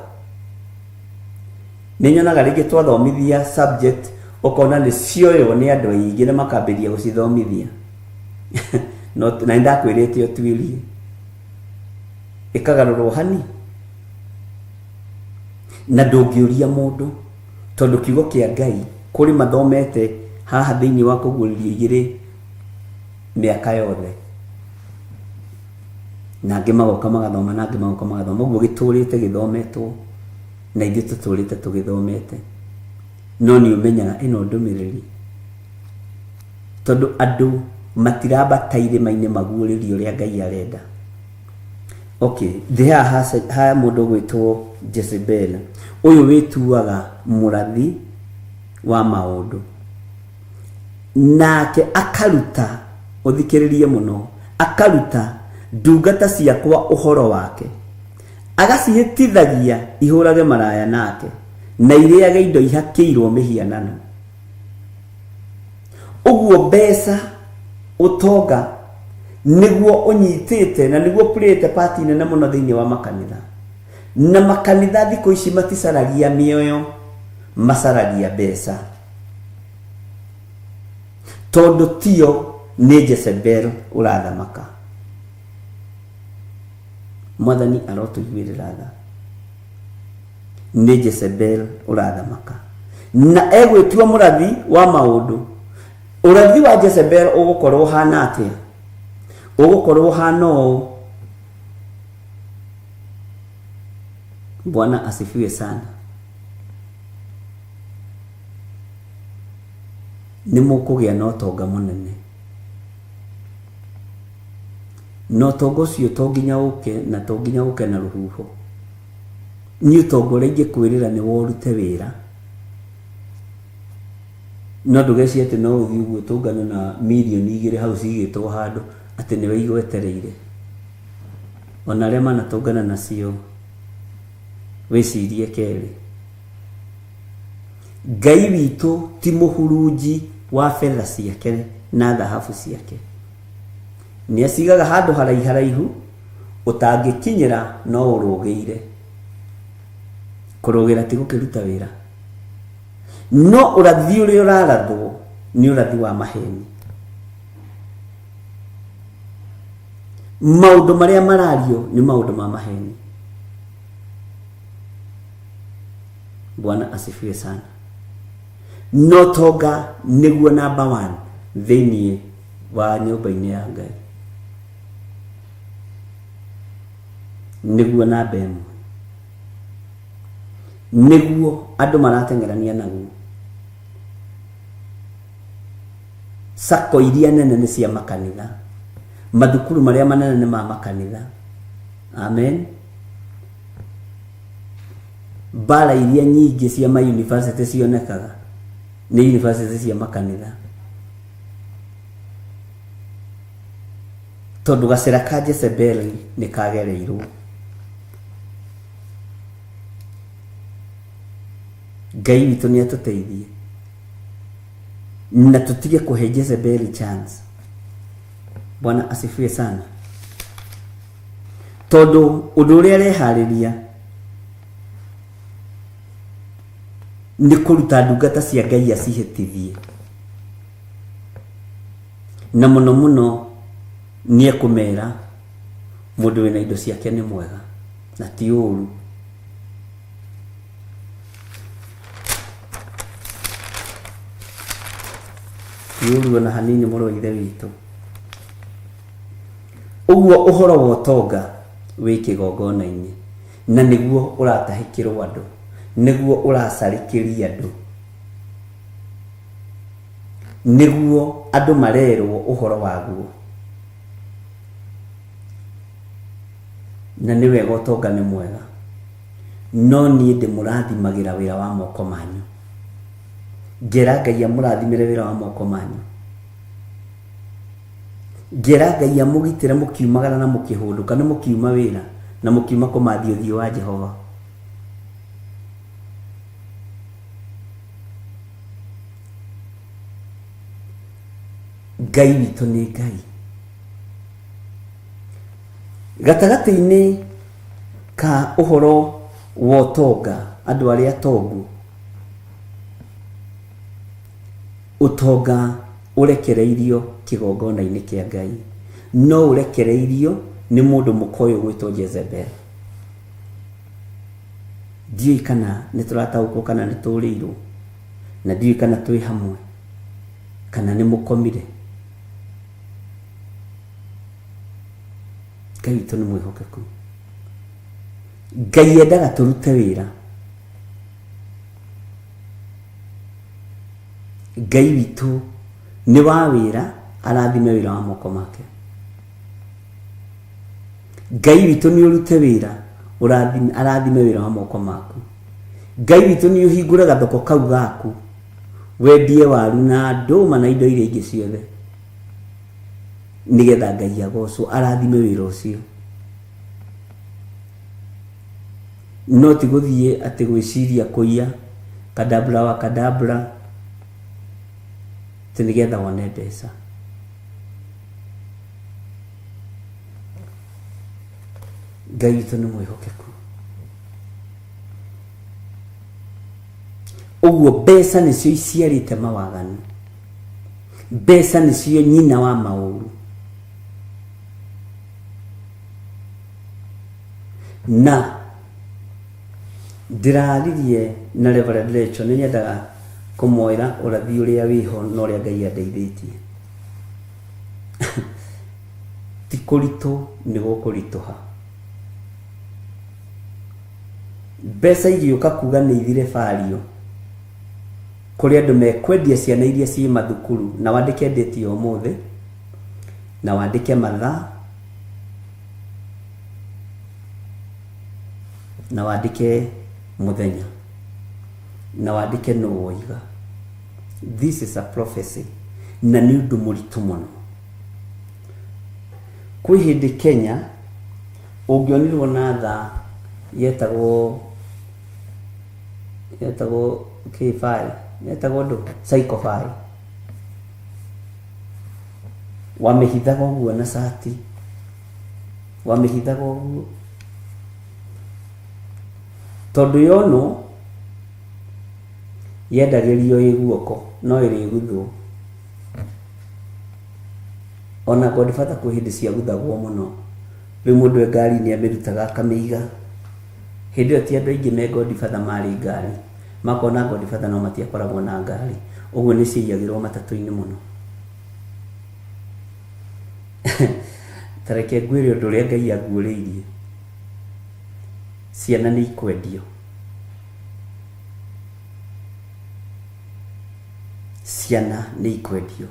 Nĩ nyonaga rĩngĩ twathomithia subject ũkona nĩ cioyo nĩ andũ aingĩ na makambĩrĩria gũcithomithia na ndakwĩrĩte ũtuĩrie ĩkagarũrwo hani, na ndũngĩũria mũndũ tondũ kiugo kĩa Ngai kũrĩ mathomete haha thĩinĩ wa kũguũrĩria igĩrĩ mĩaka yothe, na angĩ magoka magathoma na angĩ magoka magathoma. Ũguo gĩtũrĩte gĩthometwo na ithuĩ tũtũrĩte tũgĩthomete, no nĩ ũmenyaga ĩno ndũmĩrĩri tondũ andũ matirambata irĩma-inĩ maguũrĩrio ũrĩa Ngai arenda. Okay, ha mũndũ gwĩtwo Jezebel, ũyũ wĩtuaga mũrathi wa maũndũ, nake akaruta, ũthikĩrĩrie mũno, akaruta ndungata ciakwa ũhoro wake, agacihĩtithagia ihũrage maraya nake na irĩage indo ihakĩirwo mĩhianano. Ũguo mbeca, ũtonga nĩguo ũnyitĩte na nĩguo purĩte pati nene mũno thĩinĩ wa makanitha, na makanitha thikũ ici maticaragia mĩoyo, macaragia mbeca, tondũ tio nĩ Jezebel ũrathamaka. Mwathani arotũiguĩrĩra tha, nĩ Jezebel ũrathamaka na egwĩtua mũrathi wa maũndũ. Ũrathi wa Jezebel ũgũkorwo hana atĩa? Ũgũkorwo hana ũũ. Bwana asifiwe sana. Nĩ mũkũgĩa na ũtonga mũnene, no ũtonga ũcio to nginya ũke, na to nginya ũke na rũhuho. Nĩ ũtonga ũrĩa ingĩkwĩrĩra nĩ worute wĩra, no ndũgecirie atĩ no ũthiĩ ũguo ũtũngane na mirioni 2 hau cigĩtwo handũ atĩ nĩwe igwetereire. Ona arĩa manatũngana nacio wĩcirie kerĩ. Ngai witũ ti mũhurunji wa fedha ciake na thahabu ciake. Nĩ acigaga handũ haraihu ũtangĩkinyĩra no ũrũgĩire. Kũrũgĩra ti gũkĩruta wĩra, no ũrathi ũrĩa ũrarathwo nĩ ũrathi wa maheni. Maũndũ marĩa marario nĩ maũndũ ma maheni. Bwana asifiwe sana. No tonga nĩguo number 1 thĩinĩ wa nyũmba-inĩ ya Ngai, nĩguo namba 1, nĩguo andũ marateng'erania naguo. Sako iria nene nĩ cia makanitha, mathukuru marĩa manene nĩ ma makanitha. Amen. Bara iria nyingĩ cia ma university cionekaga nĩ university cia makanitha, tondũ gacĩra ka Jezebel nĩ kagereirwo. Ngai witũ nĩ atũteithie na tũtige kũhe Jezebel chance. Bwana asifiwe sana. Tondũ ũndũ ũrĩa areharĩria nĩ kũruta ndungata cia Ngai acihĩtithie, na mũno mũno nĩ ekũmera mũndũ wĩna indo ciake nĩ mwega na ti ũru. Yũru na hanini mũrũ ithe witũ. Ũguo ũhoro wa ũtonga wĩ kĩgongona-inĩ na niguo uratahikirwo andu, niguo uracarikĩria andu, niguo andu marerwo uhoro waguo, na ni wega utonga ni mwega, no nie ndimũrathimagira wira wa moko manyu. Ngera Ngai amũrathimire wira wa moko manyu, ngera Ngai amũgitĩre mũkiumagara na mũkĩhũndũka, nĩ mũkiuma wĩra na mũkiuma kũmathia ũthiũ wa Jehova. Ngai witũ nĩ Ngai. Gatagatĩ-inĩ ka ũhoro wa ũtonga, andũ arĩa atongu, ũtonga ũrekereirio kĩgongona-inĩ kĩa Ngai, no ũrekereirio nĩ mũndũ mũkoyo gwĩtwo Jezebel. Ndiũĩ kana nĩ tũrataũkwo kana nĩ tũrĩirwo, na ndiũĩ kana twĩ hamwe kana nĩ mũkomire. Ngai witũ nĩ mwĩhokeku. Ngai endaga tũrute wĩra. Ngai witũ nĩ wa wĩra, arathime wĩra wa moko make. Ngai witũ nĩ ũrute wĩra, arathime wĩra wa moko maku. Ngai witũ nĩ ũhingũre gathoko kau gaku, wendie waru na ndũma na indo iria ingĩ ciothe, nigetha Ngai agocwo, arathime wĩra ũcio. No ti gũthiĩ atĩ gwĩciria kũiya kadabra wa kadabra tĩ nigetha wone mbeca. Ngai witũ nĩ mwĩhokeku. Ũguo mbeca nĩcio iciarĩte mawaganu, mbeca nĩcio nyina wa maũru. Na ndiraririe na Reverend Rachel, nĩ nyendaga kũmwĩra ũrathi ũrĩa wĩho na ũrĩa Ngai andeithĩtie. Ti kũritũ, nĩ gũkũritũha. Mbeca igĩũka kuga nĩ ithire bario, kũrĩ andũ mekwendia ciana iria ciĩ mathukuru, na wandĩke ndĩti ũmũthĩ, na wandĩke mathaa, na wandĩke muthenya, na wandĩke nũ woiga. This is a prophecy, na nĩ ũndũ mũritũ mũno. Kwĩ hĩndĩ Kenya ũngĩonirwo na thaa yetagwo K5, yetagwo ndũ Psycho 5, wamĩhithaga ũguo na cati, wamĩhithaga ũguo, tondũ yono yendagĩrio ĩ guoko, no ĩrĩguthwo. Ona Godfather kwĩ hĩndĩ cia guthagwo mũno, rĩu mũndũ e ngari nĩ amĩrutaga akamĩiga. Hĩndĩ ĩyo ti andũ aingĩ me Godfather marĩ ngari, makona Godfather no matiakoragwo na ngari, ũguo nĩ ciaiyagĩrwo matatũ-inĩ mũno. Tareke ngwĩre ũndũ ũrĩa Ngai aguũrĩirie. Ciana nĩ ikwendio. Ciana nĩ ikwendio.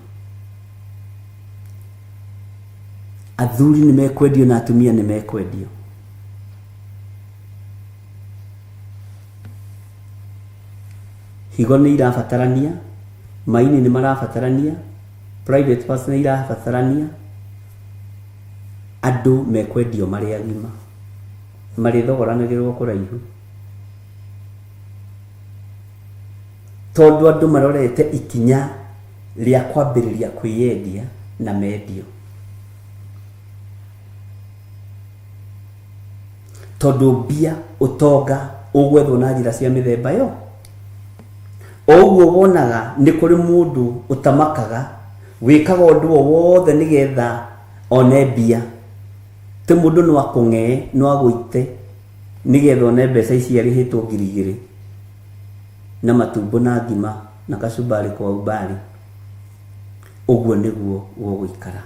Athuri nĩ mekwendio na atumia nĩ mekwendio. Higo nĩ irabatarania, maini nĩ marabatarania, private parts nĩ irabatarania, andũ mekwendio marĩ agima, marĩ thogoranagĩrwo kũraihu. Tondũ andũ marorete ikinya rĩa kwambĩrĩria kwĩyendia na mendio. Tondũ mbia, ũtonga ũgwethwo na njĩra cia mĩthemba yo. Ũguo wonaga nĩ kũrĩ mũndũ ũtamakaga wĩkaga ũndũ wothe nĩgetha one mbia. Ti mũndũ no akũng'ee, no agũite nĩgetha one mbeca ici arĩhĩtwo 2,000 na matumbo na ngima na kacumbari kwa umbari. Ũguo nĩguo gũgũikara.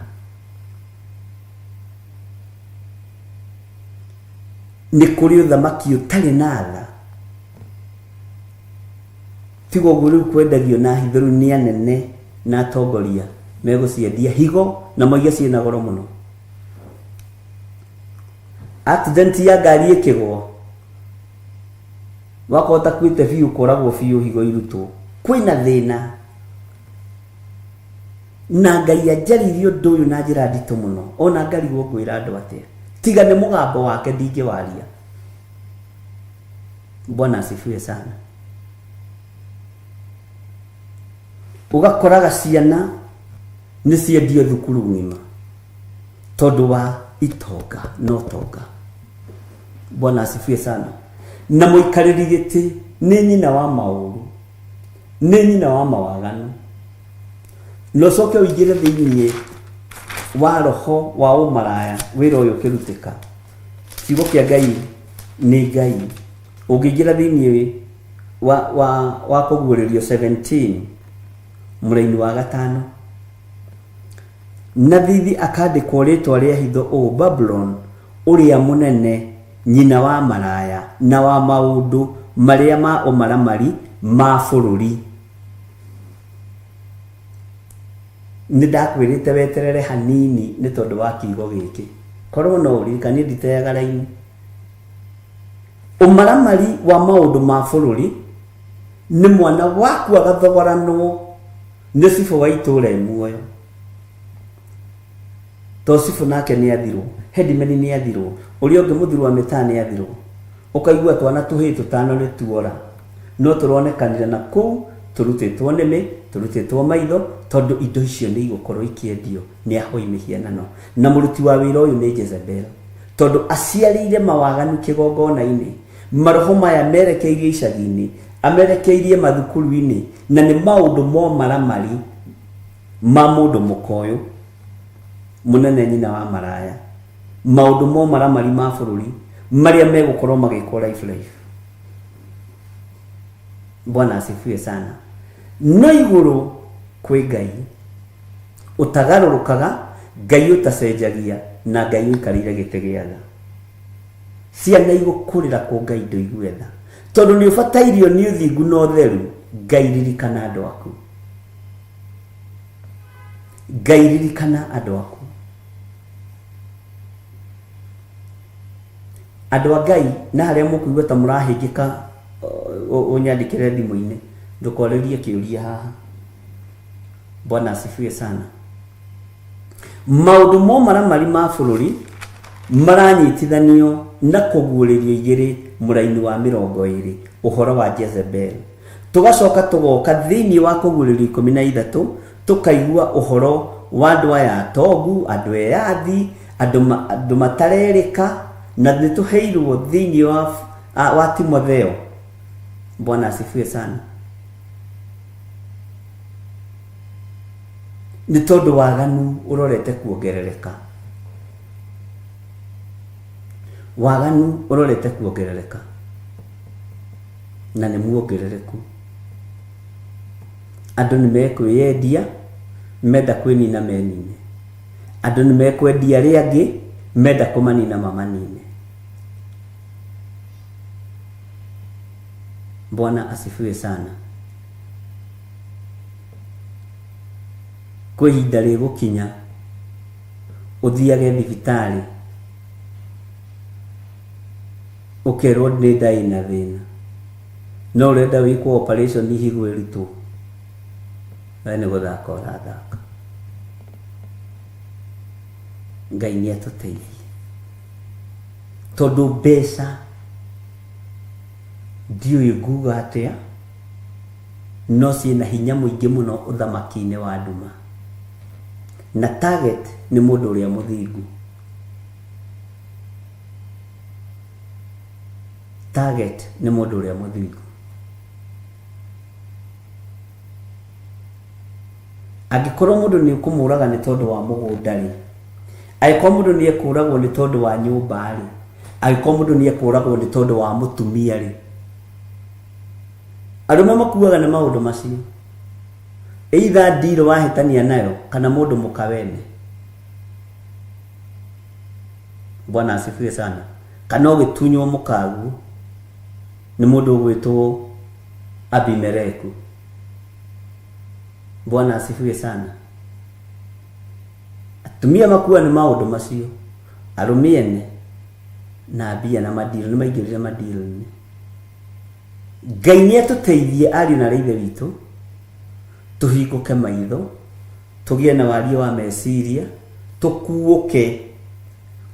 nĩ kũrĩ ũthamaki ũtarĩ na tha. Tiga ũguo rĩu kwendagio na hitho rĩu nĩ anene na atongoria megũciendia higo na moige ciĩna goro mũno. Accident ya ngari ĩkĩgwa wakota kwĩte biũ kũragwo biũ higo irutwo, kwĩna thĩna. Na Ngai anjaririe ũndũ ũyũ na njĩra nditũ mũno, ona ngarigwo ngwĩra andũ atĩa, tiga nĩ mũgambo wake ndingĩwaria. Bwana asifiwe sana. Ugakoraga ciana nĩ ciendio thukuru ng'ima tondũ wa itonga no tonga. Bwana asifiwe sana. Na mũikarĩri gĩtĩ nĩ nyina wa maũru, nĩ nyina wa mawaganu. No coke ũingĩre thĩinĩ wa roho wa ũmaraya wĩra ũyũ ũkĩrutĩka. Kiugo kĩa Ngai nĩ Ngai. Ũngĩingĩra thĩinĩ wa kũguũrĩrio 17 mũraini wa 5 na thithi akandĩkwo rĩtwa rĩa hitho ũũ, Babylon ũrĩa mũnene, nyina wa maraya na wa maũndũ marĩa ma ũmaramari ma bũrũri. Nĩ ndakwĩrĩte weterere hanini nĩ tondũ wa kiugo gĩkĩ. Korwo no ũririkanie nditeaga raini. Ũmaramari wa maũndũ ma bũrũri nĩ mwana waku agathogoranwo nĩ cibũ wa itũũra muoyo. To cibũ nake nĩ athirwo, headman nĩ athirwo, ũrĩa ũngĩ mũthiru wa mĩtaa nĩ athirwo. Ũkaigua twana tũhĩĩ tũtano nĩ tuora, no tũronekanire na kũu, tũrutĩtwo nĩmĩ, tũrutĩtwo maitho, tondũ indo icio nĩ igũkorwo ikĩendio nĩ ahoi mĩhianano. Na mũruti wa wĩra ũyũ nĩ Jezebel, tondũ aciarĩire mawaganu kĩgongona-inĩ. Maroho maya merekeirie icagi-inĩ, amerekeirie mathukuru-inĩ, na nĩ maũndũ momaramari ma mũndũ mũkoyo mũnene, nyina wa maraya. Maũndũ momaramari ma bũrũri marĩa megũkorwo magĩkwo life. Bwana asifiwe sana. No igũrũ kwĩ Ngai ũtagarũrũkaga, Ngai ũtacenjagia, na Ngai ũikarĩire gĩtĩ gĩa tha. Ciana igũkũrĩra kũ Ngai ndũigue tha, tondũ nĩ ũbatairio nĩ ũthingu na ũtheru. Ngai ririkana andũ aku, Ngai ririkana andũ aku. Andũ a Ngai na harĩa mũkũigua ta mũrahĩngĩka, ũnyandĩkĩre thimũ-inĩ ndũkorerie kĩũria haha. Bwana asifiwe sana. Maũndũ momaramari ma bũrũri maranyitithanio na kũguũrĩrio igĩrĩ mũraini wa 20 ũhoro wa Jezebel. Tugacoka tugoka thĩinĩ wa kũguũrĩrio 13 tukaigua ũhoro wa andũ aya atongu, andũ eyathi, andũ matarerĩka, na nĩ tũheirwo thĩinĩ wa Timotheo. Bwana asifiwe sana. Nĩ tondũ waganu ũrorete kuongerereka, waganu ũrorete kuongerereka, na nĩ muongerereku. Andũ nĩ mekwĩyendia, menda kwĩnina menine. Andũ nĩ mekwendia arĩa angĩ, menda kũmanina mamanine. Bwana asifiwe sana. Kwĩ ihinda rĩgũkinya ũthiage thibitarĩ ũkerwo nĩ nda ĩna thĩna, no ũrenda wĩkwo operation higo ĩrutwo, we nĩ gũthaka ũrathaka. Ngai nĩ atũteithie, tondũ mbeca ndiũĩ nguga atĩa, no ciĩna hinya mũingĩ mũno ũthamaki-inĩ wa nduma. Na target nĩ mũndũ ũrĩa mũthingu. Target nĩ mũndũ ũrĩa mũthingu. Angĩkorwo mũndũ nĩ ũkũmũraga nĩ tondũ wa mũgũnda rĩ, angĩkorwo mũndũ nĩ ekũragwo nĩ tondũ wa nyũmba rĩ, angĩkorwo mũndũ nĩ ekũragwo nĩ tondũ wa mũtumia rĩ, arũme makuaga nĩ maũndũ macio. Either ndiro wahĩtania nayo kana mũndũ mũkawene. Bwana asifiwe sana. kana ũgĩtunywo mũkagu nĩ mũndũ ũgwĩtwo Abimeleku. Bwana asifiwe sana. Atumia makua nĩ maũndũ macio, arũme ene na mbia na madiro nĩ maingĩrire madiro-inĩ. Ngai nĩ atũteithie ariũ na ithe witũ tũhingũke maitho, tũgĩe na warie wa meciria, tũkuũke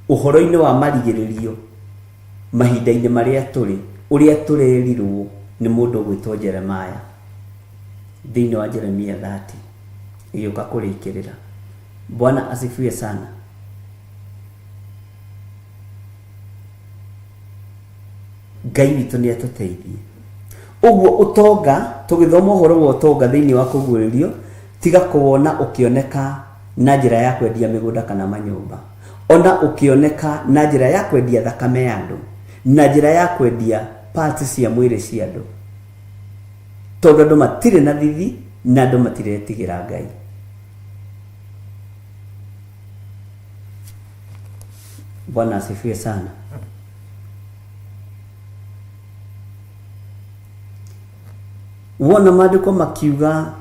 ũhoro-inĩ wa marigĩrĩrio mahinda-inĩ marĩa tũrĩ, ũrĩa tũrerirwo nĩ mũndũ ũgwĩtwo Jeremaya thĩinĩ wa Jeremia 30 igĩũka kũrĩkĩrĩra. Bwana asifiwe sana. Ngai witũ nĩ atũteithie. Ũguo ũtonga, tũgĩthoma ũhoro wa ũtonga thĩinĩ wa kũguũrĩrio, tiga kũwona ũkĩoneka na njĩra ya kwendia mĩgũnda kana manyũmba, ona ũkĩoneka na njĩra ya kwendia thakame ya andũ, na njĩra ya kwendia parts cia mwĩrĩ cia andũ, tondũ andũ matirĩ na thithi na andũ matiretigĩra Ngai. Bwana asifiwe sana. Wona maandĩko makiuga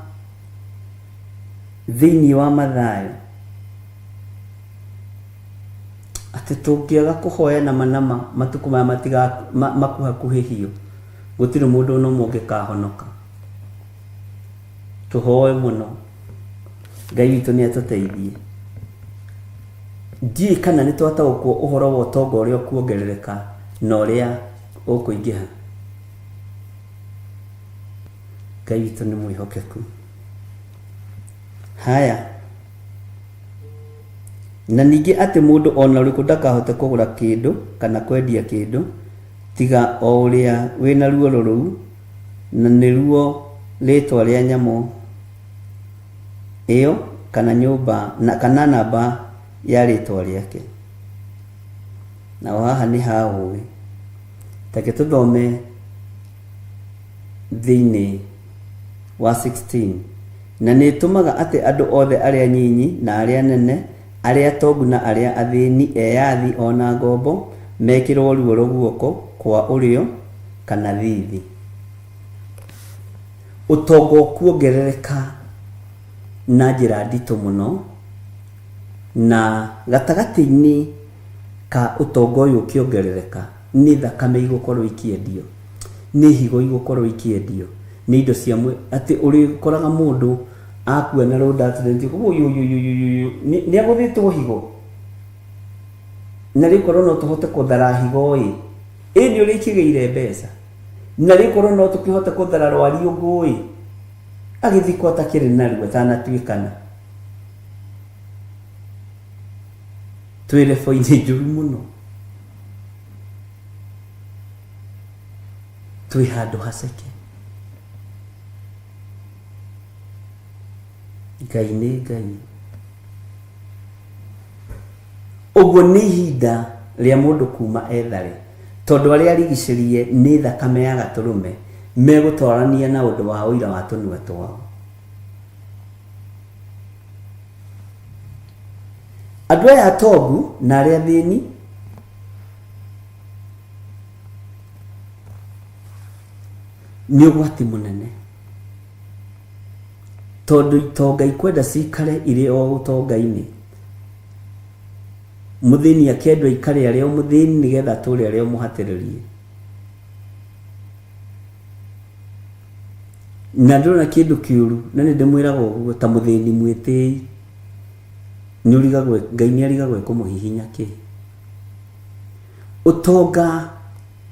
thĩinĩ wa Mathayo atĩ tũngĩaga kũhoyana manama matukũ maya matiga makuhakuhĩhio, gũtirĩ mũndũ ona ũmwe ũngĩkahonoka. Tũhoe mũno Ngai witũ nĩ atũteithie. Ndiĩ kana nĩ twataũkwo ũhoro wa ũtonga ũrĩa ũkuongerereka na ũrĩa ũkũingĩha. Ngai witũ nĩ mwĩhokeku. Haya, na ningĩ atĩ mũndũ ona ũrĩkũ ndakahote kũgũra kĩndũ kana kwendia kĩndũ tiga o ũrĩa wĩna ruoro rũu, na nĩruo rĩtwa rĩa nyamũ ĩyo kana nyũmba na kana namba ya rĩtwa rĩake. Na haha nĩ ha ũĩ, take tũthome thĩinĩ wa 16. Na nĩ tũmaga atĩ andũ othe arĩa nyinyi na arĩa nene, arĩa atongu na arĩa athĩni, eyathi ona ngombo, mekĩrwo ruoro guoko kwa ũrĩo kana thithi. Ũtonga ũkuongerereka na njĩra nditũ mũno, na gatagatĩ-inĩ ka ũtonga ũyũ ũkĩongerereka nĩ thakame igũkorwo ikĩendio, nĩ higo igũkorwo ikĩendio, nĩ indo cia atĩ ũrĩkoraga mũndũ akua na road accident, nĩ agũthĩtwo higo, na rĩkorwo no tũhote kũthara higo ĩ nĩ ũrĩa ikĩgĩire mbeca, na rĩkorwo no tũkĩhote kũthara rwari ũngũ ĩ agĩthikwo atakĩrĩ naruo atanatuĩkana. Twĩ lebo-inĩ njũru mũno, twĩ handũ haceke. Ngai nĩ Ngai. Ũguo nĩ ihinda rĩa mũndũ kuma ethare, tondũ arĩa arigicĩrie nĩ thakame ya gatũrũme megũtwarania na ũndũ wa ũira wa tũnua twao. Andũ aya atongu na arĩa athĩni nĩ ũgwati mũnene, tondũ itonga ikwenda cikare irĩ o ũtonga-inĩ. Mũthĩni akĩendwo aikare arĩ o mũthĩni nĩgetha atũre arĩ o mũhatĩrĩrie. Na ndĩrona kĩndũ kĩũru, na nĩ ndĩmwĩraga ũguo ta mũthĩni mwĩtĩi, nĩ ũrigagwo, Ngai nĩ arigagwo kũmũhihinya kĩ. Ũtonga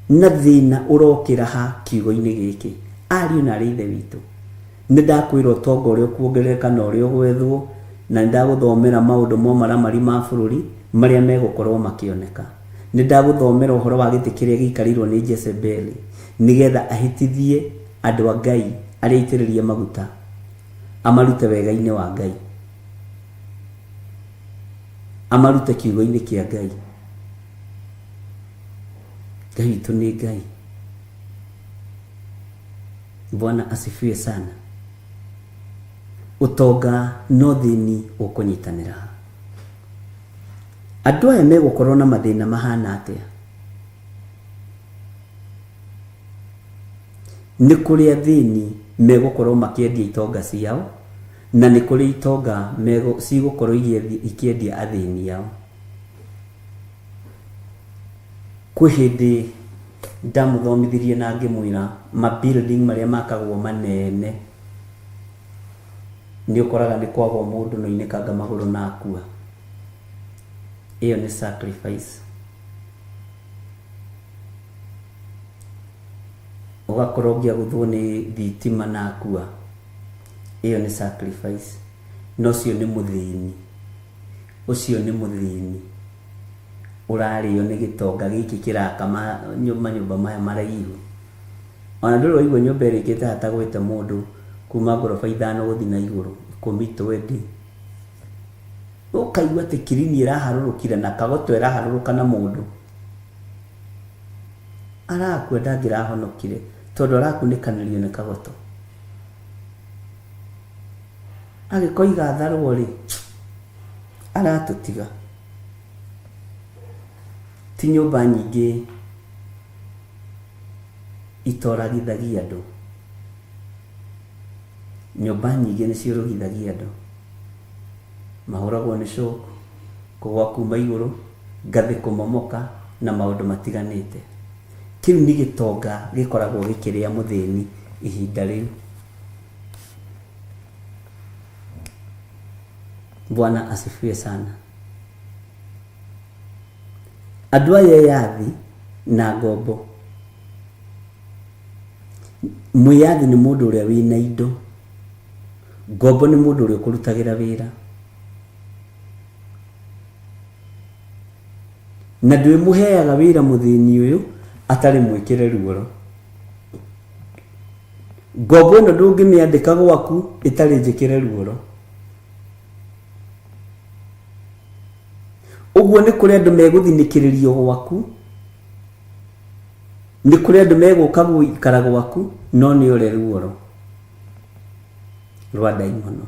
na thĩna ũrokĩra ha kiugo-inĩ gĩkĩ. Ariũ na arĩ ithe witũ, nĩ ndakwĩra ũtonga ũrĩa ũkuongerereka na ũrĩa ũgwethwo, na nĩ ndagũthomera maũndũ mo maramari ma bũrũri marĩa megũkorwo makĩoneka. Nĩ ndagũthomera ũhoro wa gĩtĩ kĩrĩa gĩikarĩirwo nĩ Jezebeli nĩgetha ahĩtithie andũ a Ngai arĩa aitĩrĩrie maguta, amarute wega-inĩ wa Ngai, amarute kiugo-inĩ kĩa Ngai. Ngai witũ nĩ Ngai. Bwana asifiwe sana. Ũtonga no thĩni ũkũnyitanĩra. Andũ aya megũkorwo na mathĩna mahana atĩa? nĩ kũrĩ athĩni megũkorwo makĩendia itonga ciao na nĩ kũrĩ itonga cigũkorwo ikĩendia athĩni ao. Kwĩ hĩndĩ ndamũthomithirie na ngĩmwĩra mabuilding marĩa makagwo manene nĩ ũkoraga nĩ kwagwo mũndũ no inĩkanga magũrũ na akua. Iyo nĩ sacrifice. Ũgakorwo ũgĩagũthwo nĩ thitima na akua. Iyo nĩ sacrifice. No ũcio nĩ mũthĩni. Ũcio nĩ mũthĩni. Ũrarĩo nĩ gĩtonga gĩkĩ kĩraka nyũmba maya maraihu. Ona ndũrĩ waigua nyũmba ĩrĩkĩte hatagwĩte mũndũ kuma ngoroba 5 gũthiĩ na igũrũ 10-20. Ũkaigua atĩ kirini ĩraharũrũkire na kagoto ĩraharũrũka na mũndũ arakua ndangĩrahonokire tondũ arakunĩkanĩrio nĩ kagoto. Agĩkoiga tharwo rĩ aratũtiga. Ti nyũmba nyingĩ itoragithagia andũ. Nyũmba nyingĩ nĩ ciũrũgithagia andũ. Mahũragwo nĩ shock, kũgwa kuma igũrũ, ngathĩ kũmomoka na maũndũ matiganĩte. Kĩu nĩ gĩtonga gĩkoragwo gĩkĩrĩa mũthĩni ihinda rĩu. Bwana asifiwe sana. Andũ aya yathi na ngombo. Mwiyathi nĩ mũndũ ũrĩa wĩna indo. Ngombo nĩ mũndũ ũrĩa ũkũrutagĩra wĩra. Na ndwĩmũheaga wĩra mũthĩni ũyũ atarĩ mwĩkĩre ruoro. Ngombo ĩno ndũngĩmĩandĩka gwaku ĩtarĩ njĩkĩre ruoro. Ũguo nĩ kũrĩ andũ megũthinĩkĩrĩrio gwaku, nĩ kũrĩ andũ megũka gũikara gwaku no nĩ ũre ruoro rwa ndaimono.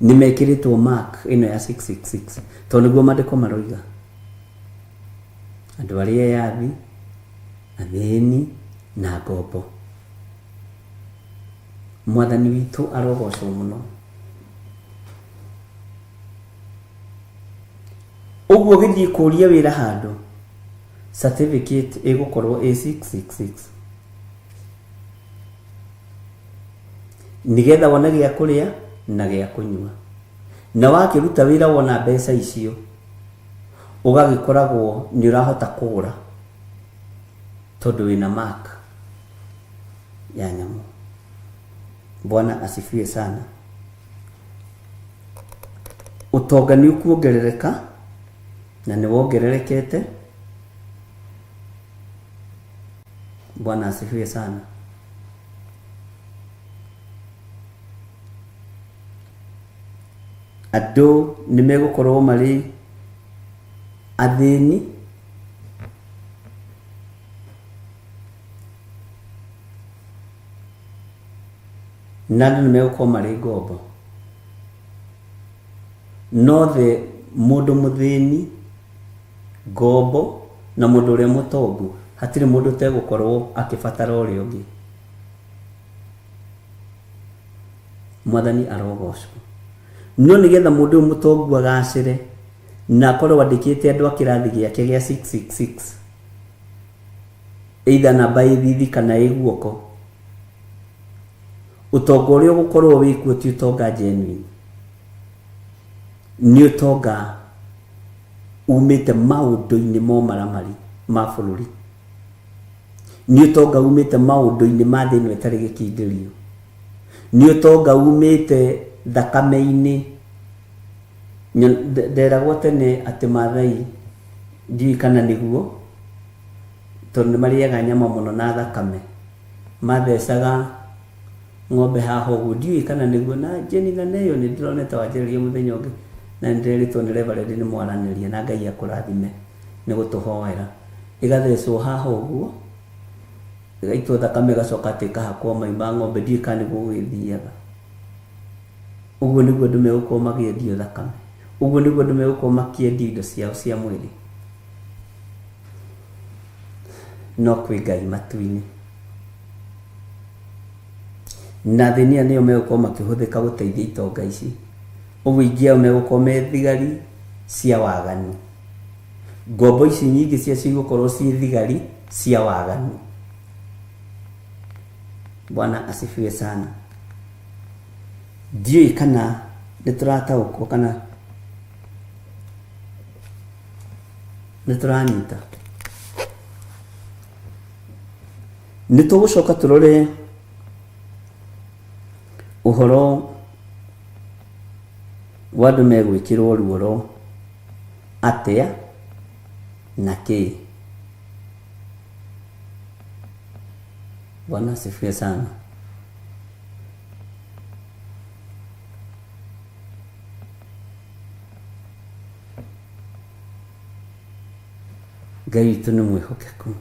Nĩ mekĩrĩtwo mark ĩno ya 666 tondũ nĩguo maandĩko maroiga. Andũ arĩa yathi, athĩni na ngombo. Mwathani witũ arogocwo mũno. Ũguo gĩthiĩ kũria wĩra handũ, certificate ĩgũkorwo A666. Nĩgetha wone gĩa kũrĩa na gĩa kũnyua. Na wakĩruta wĩra wona mbeca icio, ũgagĩkoragwo nĩ ũrahota kũgũra tondũ wĩna mark ya nyamũ. Bwana asifiwe sana. Ũtonga nĩ ũkuongerereka na nĩ wongererekete. Bwana asifiwe sana. Andũ nĩ megũkorwo marĩ athĩni na andũ nĩ megũkorwo marĩ ngombo. No mũndũ mũthĩni, ngombo na mũndũ ũrĩa mũtongu, hatirĩ mũndũ tegũkorwo akĩbatara ũrĩa ũngĩ. Mwathani arogocwo. No nĩgetha mũndũ ũyũ mũtongu agacĩre na akorwo andĩkĩte andũ a kĩrathi gĩake gĩa 666, either namba ĩthithi kana ĩguoko, ũtonga ũrĩa ũgũkorwo wĩkuo ti ũtonga genuine. Nĩ ũtonga umĩte maũndũ-inĩ momaramari ma bũrũri. Nĩ ũtonga umĩte maũndũ-inĩ ma thĩ ĩno ĩtarĩ gĩkindĩrio. Nĩ ũtonga umĩte thakame-inĩ. Nderagwo tene atĩ Maathai, ndiũĩ kana nĩguo, tondũ nĩ marĩaga nyama mũno na thakame, mathecaga ng'ombe haha ũguo, ndiũĩ kana nĩguo. Na Jenithan ĩyo nĩ ndĩronete wanjĩrĩria mũthenya ũngĩ na ndĩrĩtwo nĩ Reverend nĩ mwaranĩria na Ngai akũrathime nĩ gũtũhoera. Ĩgathecwo haha ũguo, ĩgaitwo thakame ĩgacoka atĩ ĩkahakwo mai ma ng'ombe, ndiũĩ kana nĩguo gũgĩthiaga. Ũguo nĩguo andũ megũkorwo magĩendio thakame. Ũguo nĩguo andũ megũkorwo makĩendia indo ciao cia mwĩrĩ. No kwĩ Ngai matu-inĩ. na thĩnia nĩo megũkorwo makĩhũthĩka gũteithia itonga ici. Ũguo ingĩ megũkorwo me thigari cia waganu. Ngombo ici nyingĩ cia cigũkorwo ciĩ thigari cia waganu. Bwana asifiwe sana. Ndiũĩ kana nĩtũrataũkwo kana nĩtũranyita. Nĩtũgũcoka tũrore ũhoro wa andũ megwĩkĩrwo ruoro atĩa na kĩ. Bwana asifiwe sana. Ngai witũ nĩ mwĩhokeku.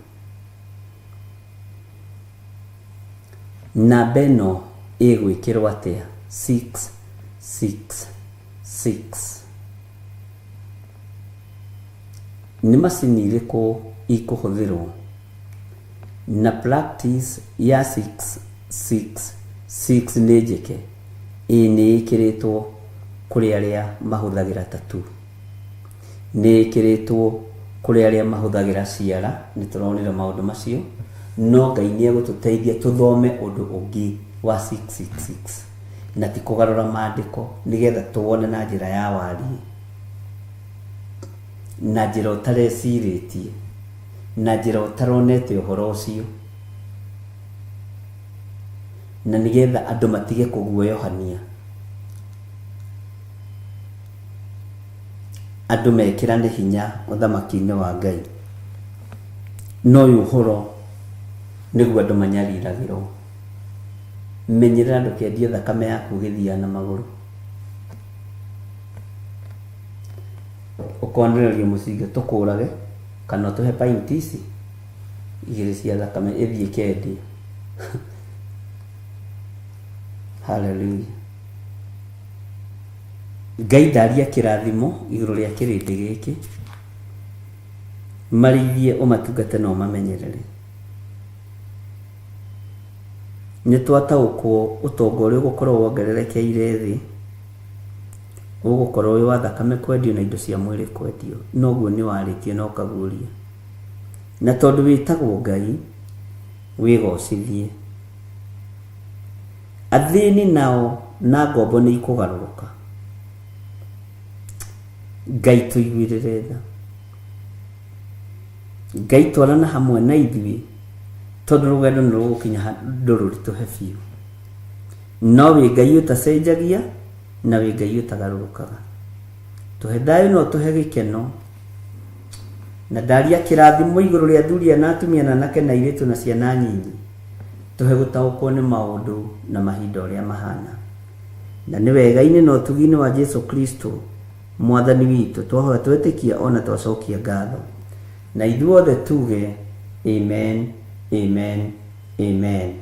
Namba ĩno ĩgwĩkĩrwo atĩa? 666. Nĩ macini irĩkũ ikũhũthĩrwo? Na practice ya 666 nĩ njĩke. Nĩ ĩkĩrĩtwo kũrĩ arĩa mahũthagĩra tatu. Nĩ ĩkĩrĩtwo kũrĩ arĩa mahũthagĩra ciara. Nĩtũronire maũndũ macio. No Ngai nĩegũtũteithia tũthome ũndũ ũngĩ wa 666 na ti kũgarũra maandĩko nĩgetha tuone na njĩra ya wariĩ, na njĩra ũtarecirĩtie, na njĩra ũtaronete ũhoro ũcio, na nĩgetha andũ matige kũguoyohania, andũ mekĩrane hinya ũthamaki-inĩ wa Ngai. No ũyũ ũhoro nĩguo andũ manyariragĩrwo. Menyerera ndũkendie thakame yaku ũgĩthiaga na magũrũ. Ũkonererio mũcinga tũkũrage kana tũhe paint ici igĩrĩ cia thakame ĩthiĩ kendia. Hallelujah. Ngai ndaria kĩrathimo igũrũ rĩa kĩrĩndĩ gĩkĩ. Marĩithie ũmatungate na ũmamenyerere. Nĩtwataũkwo ũtonga ũrĩa ũgũkorwo wongererekeire thĩ ũgũkorwo wĩ wa thakame kwendio na indo cia mwĩrĩ kwendio. Noguo nĩ warĩtie na ũkaguũria. Na tondũ wĩtagwo Ngai wĩgocithie. Athĩni nao na ngombo nĩ ikũgarũrũka. Ngai tũiguĩrĩre tha. Ngai twarana hamwe na ithuĩ tondũ rũgendo nĩ rũgũkinya handũ rũritũhe biũ. No wĩ Ngai ũtacenjagia na wĩ Ngai ũtagarũrũkaga. Tũhe thayũ no tũhe gĩkeno. Na ndaria kĩrathimo igũrũ rĩa athuri na atumia na anake na airĩtu na ciana nyinyi. Tũhe gũtaũkwo nĩ maũndũ na mahinda ũrĩa mahana. Na nĩ wega-inĩ na ũtugi-inĩ wa Jesu Kristo mwathani witũ twahoya twetĩkia ona twacokia ngatho. Na ithuothe tuge amen, amen, amen.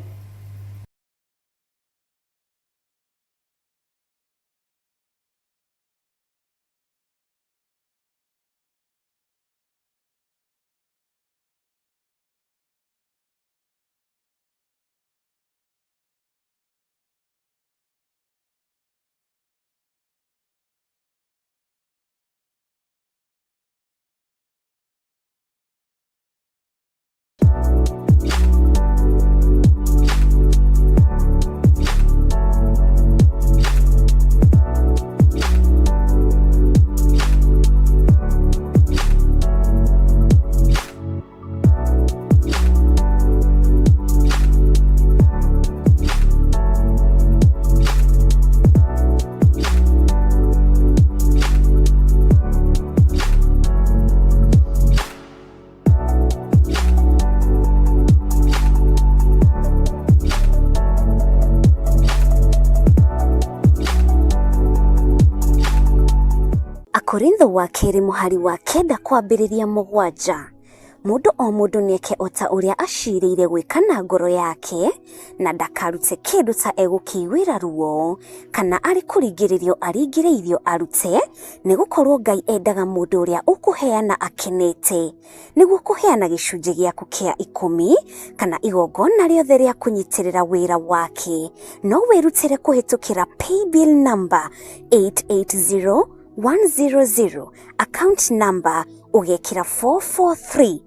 Korintho wa kerĩ mũhari wa kenda kwambĩrĩria mũgwanja. Mundu o mundu nieke ota uria aciriire gwika na ngoro yake na ndakarute kindu ta egukiwira ruo kana ari kuringiririo aringiririo arute nigukorwo Ngai endaga mundu uria ukuheana akenete niguo kuheana gicunji giaku kia 10 kana igongona riothe ria kunyitirira wira wake no wirutire kuhitukira paybill number 880100 account number ugekira 443